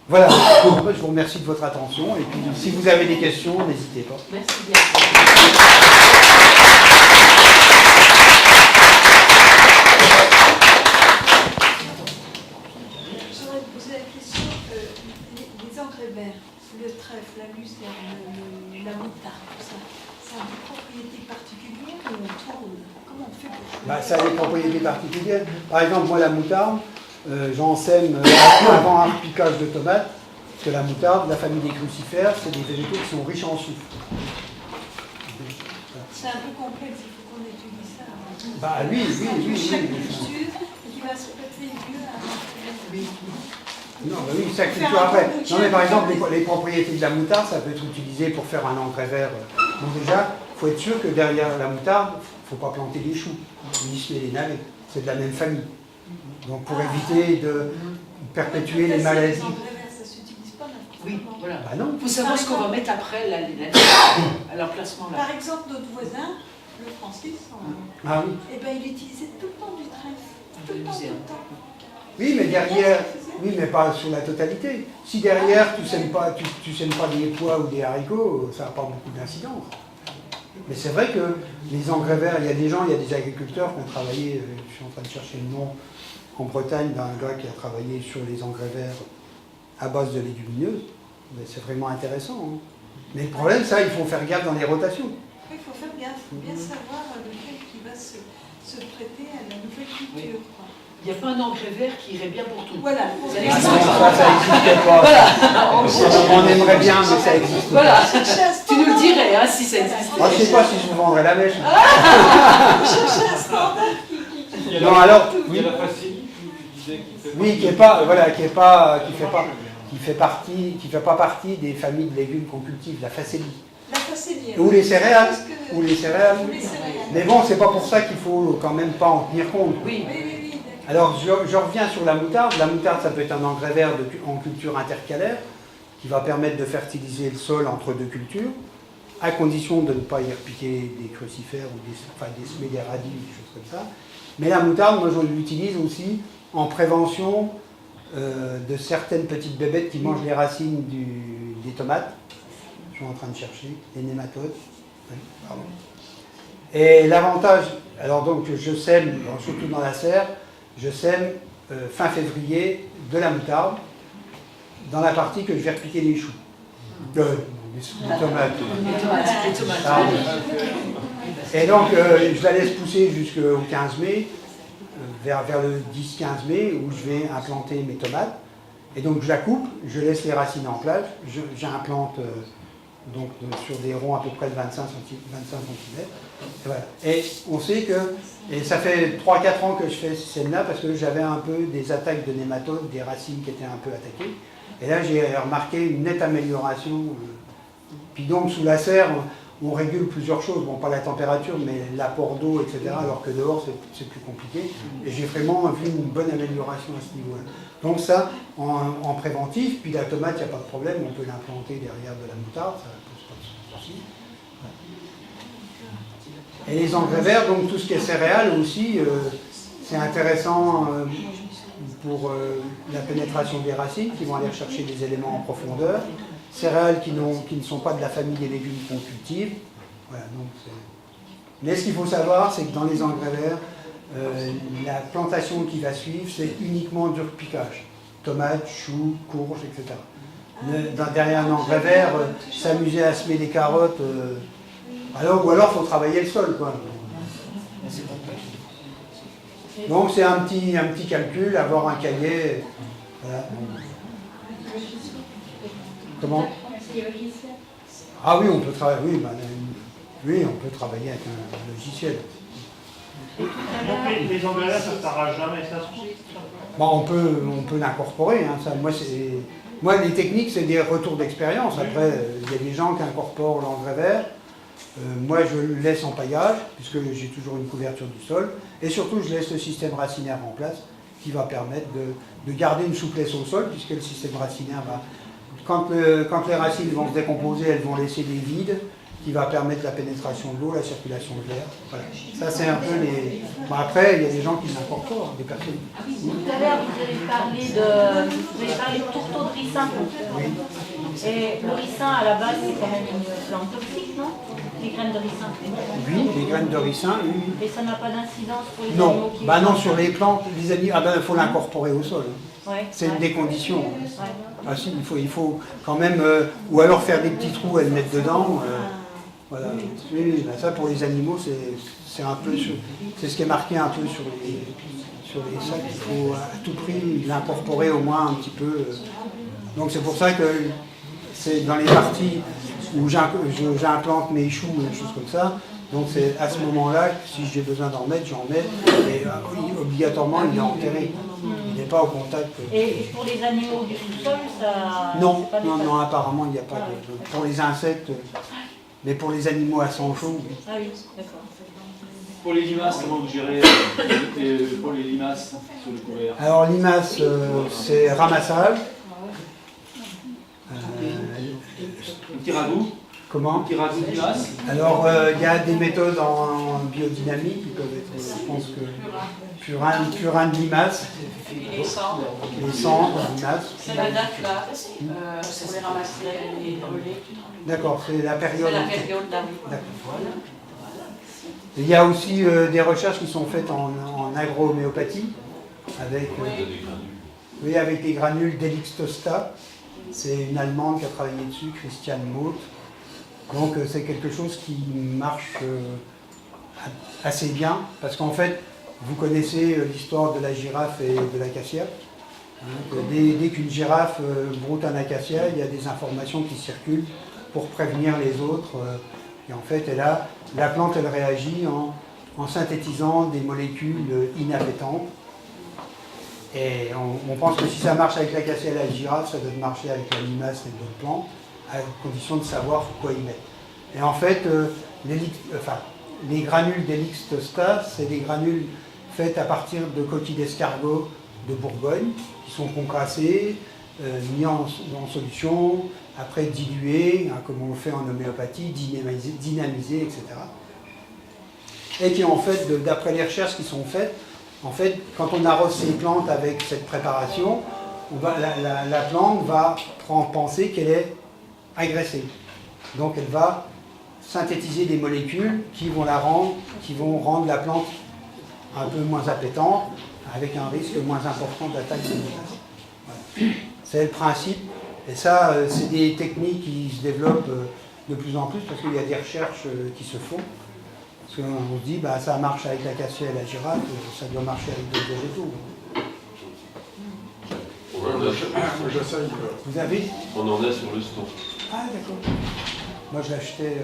Voilà, je vous remercie de votre attention, et puis si vous avez des questions, n'hésitez pas. Merci bien. J'aurais posé la question, les engrais verts, le trèfle, la lucerne, la moutarde, tout ça, ça a des propriétés particulières ou on tourne? Comment on fait pour choisir? Ça a des propriétés particulières. Par exemple, moi la moutarde, j'en sème avant un piquage de tomates, parce que la moutarde, la famille des crucifères, c'est des végétaux qui sont riches en soufre. C'est un peu complexe, il faut qu'on étudie ça. Oui. Qui va se péter mieux Non, oui, ça culture après. Non, mais par exemple, les propriétés de la moutarde, ça peut être utilisé pour faire un engrais vert. Donc déjà, il faut être sûr que derrière la moutarde, il ne faut pas planter des choux, ni semer les navets. C'est de la même famille. Donc pour éviter de perpétuer les maladies. Les engrais verts, ça ne s'utilise pas n'importe Oui, voilà. Bah non. Il faut savoir ce qu'on va mettre après à l'emplacement là. Par exemple, notre voisin, le Francis, Ah oui. eh ben, il utilisait tout le temps du trèfle. Tout le temps, tout le temps. Oui, mais derrière, oui, mais pas sur la totalité. Si derrière tu sèmes pas des pois ou des haricots, ça n'a pas beaucoup d'incidence. Mais c'est vrai que les engrais verts, il y a des agriculteurs qui ont travaillé, je suis en train de chercher le nom, en Bretagne, d'un gars qui a travaillé sur les engrais verts à base de légumineuses. Mais c'est vraiment intéressant. Hein. Mais le problème, ça, il faut faire gaffe dans les rotations. Il faut faire gaffe, il faut bien savoir lequel qui va se prêter à la nouvelle culture. Quoi. Il n'y a pas un engrais vert qui irait bien pour tout. Voilà. Ça Ah existe. non, ça n'existe pas. Voilà. On aimerait bien, mais ça existe. Voilà. Tu nous le dirais hein, si ça existait. Moi, je ne sais pas si je vous vendrais la mèche. Chercher un standard qui Non, alors, Il y a oui, la facilite, tu disais, qui fait oui, qui fait pas partie des familles de légumes qu'on cultive, la facélie. La facélie. Ou les céréales. Parce que- Ou les céréales. Ou les céréales. Mais bon, c'est pas pour ça qu'il faut quand même pas en tenir compte. Oui. Oui, oui, d'accord. Alors, je reviens sur la moutarde. La moutarde, ça peut être un engrais vert en culture intercalaire qui va permettre de fertiliser le sol entre deux cultures, à condition de ne pas y repiquer des crucifères ou des semets des radis ou des choses comme ça. Mais la moutarde, moi, je l'utilise aussi en prévention de certaines petites bébêtes qui mangent les racines des tomates. Je suis en train de chercher les nématodes. Oui, pardon. Et l'avantage, alors donc je sème, surtout dans la serre, je sème fin février de la moutarde dans la partie que je vais repiquer les choux. Les tomates. Les tomates. Ah, oui. Et donc je la laisse pousser jusqu'au 15 mai, vers le 10-15 mai, où je vais implanter mes tomates. Et donc je la coupe, je laisse les racines en place, j'implante sur des ronds à peu près de 25 cm. Et, voilà. Et on sait que, et ça fait 3-4 ans que je fais ce système-là, parce que j'avais un peu des attaques de nématodes, des racines qui étaient un peu attaquées. Et là j'ai remarqué une nette amélioration. Puis donc sous la serre, on régule plusieurs choses, bon pas la température, mais l'apport d'eau, etc. Alors que dehors c'est plus compliqué. Et j'ai vraiment vu une bonne amélioration à ce niveau-là. Donc ça, en préventif, puis la tomate, il n'y a pas de problème, on peut l'implanter derrière de la moutarde, ça ne pose pas de souci. Et les engrais verts, donc tout ce qui est céréales aussi, c'est intéressant pour la pénétration des racines, qui vont aller chercher des éléments en profondeur. Céréales qui ne sont pas de la famille des légumes qu'on cultive. Voilà, donc mais ce qu'il faut savoir, c'est que dans les engrais verts, la plantation qui va suivre, c'est uniquement du repiquage. Tomates, choux, courges, etc. Derrière un engrais vert, s'amuser à semer des carottes, ou alors il faut travailler le sol, quoi. Donc c'est un petit calcul, avoir un cahier. Voilà. Comment ? Ah oui, on peut travailler. Oui, on peut travailler avec un logiciel. Donc les engrais verts, ça ne s'arrache jamais, ça. Bon, on peut l'incorporer. Hein, ça. Moi, les techniques, c'est des retours d'expérience. Après, il y a des gens qui incorporent l'engrais vert. Moi, je le laisse en paillage, puisque j'ai toujours une couverture du sol. Et surtout, je laisse le système racinaire en place, qui va permettre de garder une souplesse au sol, puisque le système racinaire va... Quand les racines vont se décomposer, elles vont laisser des vides, qui va permettre la pénétration de l'eau, la circulation de l'air. Voilà. Ça, c'est un peu les... Bon, après, il y a des gens qui l'incorporent, des personnes. Tout à l'heure, vous avez parlé de tourteau de ricin. Oui. Et le ricin, à la base, c'est quand même une plante toxique, non? Les graines de ricin. Oui, les graines de ricin, oui. Et ça n'a pas d'incidence pour les animaux qui... Non, sur les plantes, les animaux, il faut l'incorporer au sol. Ouais, C'est une des conditions. Ouais. Ah si, il faut quand même, ou alors faire des petits trous et le mettre dedans. Voilà. Oui, ben ça pour les animaux, c'est un peu, c'est ce qui est marqué un peu sur les sacs. Il faut à tout prix l'incorporer au moins un petit peu. Donc c'est pour ça que c'est dans les parties où j'implante mes choux ou des choses comme ça. Donc c'est à ce moment-là, si j'ai besoin d'en mettre, j'en mets. Et obligatoirement, il est enterré. Il n'est pas au contact. Et pour les animaux du sous-sol, ça... Non, c'est pas des non, apparemment, il n'y a pas de... Pour les insectes, mais pour les animaux à sang chaud, oui. Ah oui, d'accord. Pour les limaces, comment vous gérez pour les limaces sur le couvert? Alors limaces, c'est ramassage. Comment? Qui rate de limaces? Alors, il y a des méthodes en biodynamique qui peuvent être, je pense que purin de limaces, Les cendres. les cendres de limaces. C'est la date là, pour les ramasser et brûler. D'accord, c'est la C'est période. la période là, oui. D'accord. Il y a aussi des recherches qui sont faites en agro-homéopathie avec, oui, avec les granules d'Elixtosta. C'est une Allemande qui a travaillé dessus, Christiane Mauth. Donc c'est quelque chose qui marche assez bien, parce qu'en fait, vous connaissez l'histoire de la girafe et de l'acacia. Dès qu'une girafe broute un acacia, il y a des informations qui circulent pour prévenir les autres. Et en fait, la plante, elle réagit en synthétisant des molécules inappétantes. Et on pense que si ça marche avec l'acacia et la girafe, ça doit marcher avec la limace et d'autres plantes, à condition de savoir quoi y mettre. Et en fait, les granules d'Elixtosta, c'est des granules faites à partir de coquilles d'escargot de Bourgogne, qui sont concassées, mis en solution, après diluées, hein, comme on le fait en homéopathie, dynamisées, etc. Et qui en fait, d'après les recherches qui sont faites, en fait, quand on arrose ces plantes avec cette préparation, la plante va penser qu'elle est agressée. Donc elle va synthétiser des molécules qui vont rendre la plante un peu moins appétante, avec un risque moins important d'attaque de limaces. Voilà. C'est le principe. Et ça, c'est des techniques qui se développent de plus en plus, parce qu'il y a des recherches qui se font. Parce qu'on se dit, bah, ça marche avec l'acacia et la girafe, ça doit marcher avec d'autres végétaux. J'essaye. Vous avez? On en a sur le stand. Ah, d'accord. Moi, je l'achetais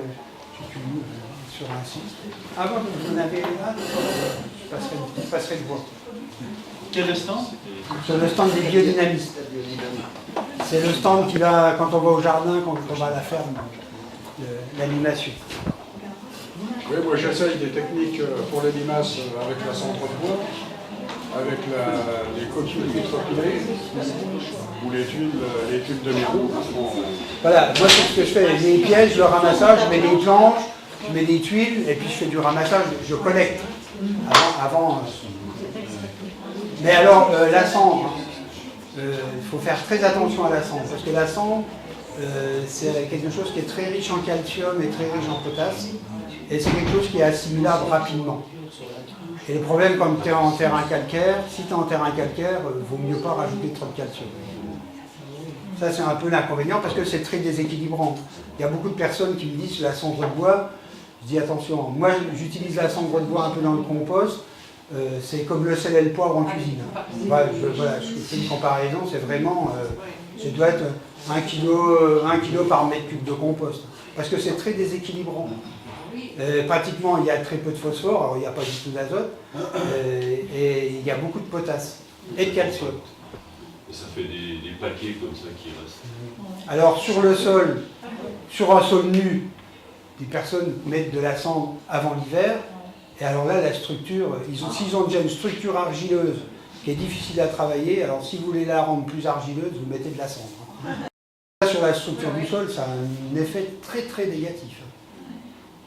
sur un site. Ah bon, vous en avez là? Je passerai le voir. Quel stand? Sur le stand des biodynamistes. C'est le stand qui va, quand on va au jardin, quand on va à la ferme, l'animation. Oui, moi j'essaye des techniques pour les limaces avec la cendre de bois, avec les coquilles nitropilées ou les tuiles de miro. Voilà, moi c'est ce que je fais. Les pièges, le ramassage, je mets des planches, je mets des tuiles, et puis je fais du ramassage, je collecte. Mais alors, la cendre, il faut faire très attention à la cendre, parce que la cendre, c'est quelque chose qui est très riche en calcium et très riche en potasse, et c'est quelque chose qui est assimilable rapidement. Et le problème, comme tu es en terrain calcaire, si tu es en terrain calcaire, il vaut mieux pas rajouter trop de calcium. Ça, c'est un peu l'inconvénient, parce que c'est très déséquilibrant. Il y a beaucoup de personnes qui me disent la cendre de bois. Je dis attention, moi j'utilise la cendre de bois un peu dans le compost, c'est comme le sel et le poivre en cuisine. Voilà, je fais une comparaison, c'est vraiment, ça doit être 1 kilo par mètre cube de compost, parce que c'est très déséquilibrant. Pratiquement, il y a très peu de phosphore, alors il n'y a pas du tout d'azote, et il y a beaucoup de potasse et de calcium. Et ça fait des paquets comme ça qui restent. Alors sur le sol, sur un sol nu, des personnes mettent de la cendre avant l'hiver, et alors là, la structure, s'ils ont déjà une structure argileuse qui est difficile à travailler, alors si vous voulez la rendre plus argileuse, vous mettez de la cendre. Sur la structure du sol, ça a un effet très très négatif.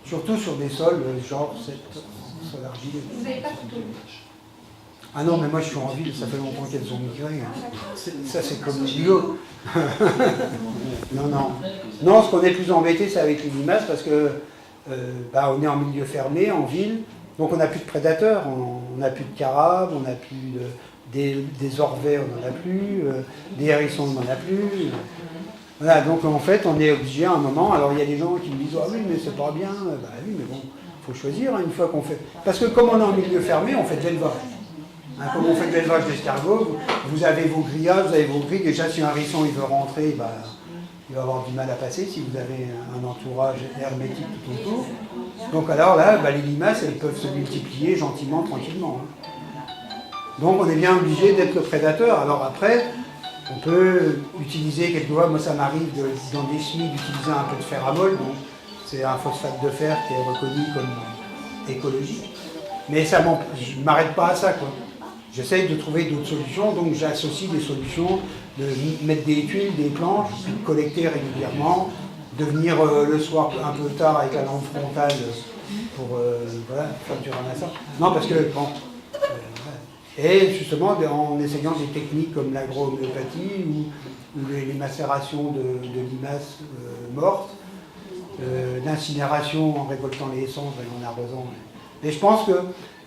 Surtout sur des sols, genre sol argileux. Vous n'avez pas de couteau? Ah non, mais moi je suis en ville, ça fait longtemps qu'elles ont migré. Ça c'est comme le bio. Non, ce qu'on est plus embêté, c'est avec les limaces, parce que on est en milieu fermé, en ville, donc on n'a plus de prédateurs, on n'a plus de carabes, on n'a plus des orvets, on n'en a plus, des hérissons, on n'en a plus. Voilà, donc en fait, on est obligé à un moment, alors il y a des gens qui me disent « Ah oui, mais c'est pas bien », bah oui, mais bon, il faut choisir une fois qu'on fait... Parce que comme on est en milieu fermé, on fait de l'élevage. Comme on fait de l'élevage d'escargots, vous avez vos grillages, vous avez vos grilles. Déjà, si un hérisson il veut rentrer, il va avoir du mal à passer si vous avez un entourage hermétique tout autour. Donc alors là, les limaces, elles peuvent se multiplier gentiment, tranquillement. Donc on est bien obligé d'être le prédateur. Alors après, on peut utiliser quelquefois, moi ça m'arrive dans des semis d'utiliser un peu de féramol, donc c'est un phosphate de fer qui est reconnu comme écologique. Mais ça je ne m'arrête pas à ça, quoi. J'essaye de trouver d'autres solutions, donc j'associe des solutions, de mettre des tuiles, des planches, puis de collecter régulièrement, de venir le soir un peu tard avec la lampe frontale pour voilà, faire du ramassage. Non, parce que, bon, et justement en essayant des techniques comme l'agro-homéopathie ou les macérations de limaces mortes, l'incinération en récoltant les cendres et en arrosant. Mais je pense que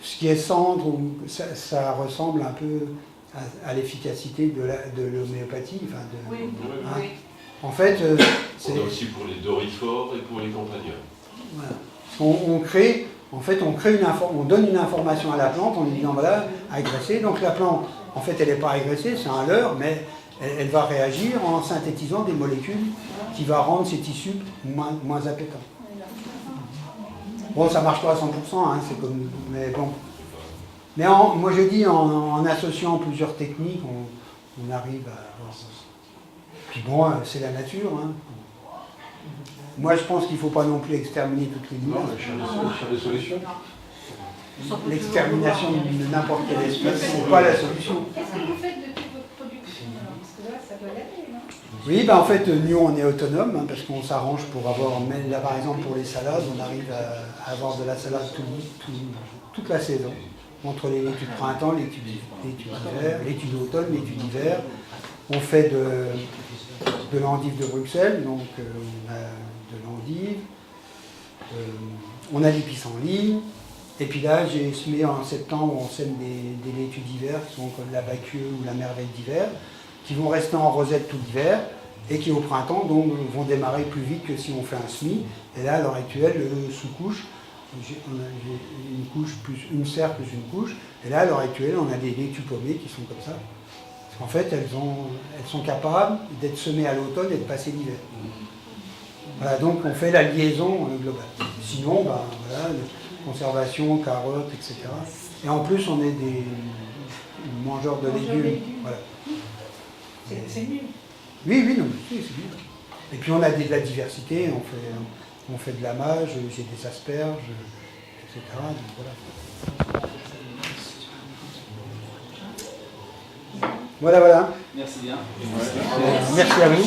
ce qui est cendre, ça ressemble un peu à l'efficacité de l'homéopathie. Enfin Oui, hein. oui. En fait, c'est aussi pour les dorifores et pour les campagnons. Voilà. On crée on donne une information à la plante en lui disant voilà, agressée. Donc la plante, en fait, elle n'est pas agressée, c'est un leurre, mais elle va réagir en synthétisant des molécules qui va rendre ses tissus moins appétants. Bon, ça marche pas à 100%, hein, c'est comme, mais bon. Mais moi je dis, en associant plusieurs techniques, on arrive à avoir ça. Puis bon, c'est la nature. Hein. Moi je pense qu'il ne faut pas non plus exterminer toutes les limaces. Non, mais chercher des solutions. L'extermination de n'importe quelle espèce, c'est pas la solution. Qu'est-ce que vous faites de toute votre production alors? Parce que là, ça doit l'être, non? Oui, ben en fait, nous on est autonome hein, parce qu'on s'arrange pour avoir, là par exemple pour les salades, on arrive à avoir de la salade toute la saison. Entre les laitues de printemps, les laitues d'hiver, les laitues d'automne, les laitues d'hiver. On fait de l'endive de Bruxelles, donc on a de l'endive. On a des pissenlits. Et puis là, j'ai semé en septembre, on sème des laitues d'hiver qui sont comme la Bacchus ou la merveille d'hiver, qui vont rester en rosette tout l'hiver et qui au printemps donc, vont démarrer plus vite que si on fait un semis. Et là, à l'heure actuelle, sous-couche, j'ai une couche plus une serre plus une couche. Et là, à l'heure actuelle, on a des laitues paumées qui sont comme ça. Parce qu'en fait, elles sont capables d'être semées à l'automne et de passer l'hiver. Voilà, donc on fait la liaison globale. Sinon, ben, voilà, conservation, carottes, etc. Et en plus, on est des mangeurs de légumes. Voilà. C'est mieux. Oui, non, c'est mieux. Et puis on a de la diversité, on fait de la mâche, j'ai des asperges, etc. Donc, voilà. Voilà. Merci bien. Merci à vous.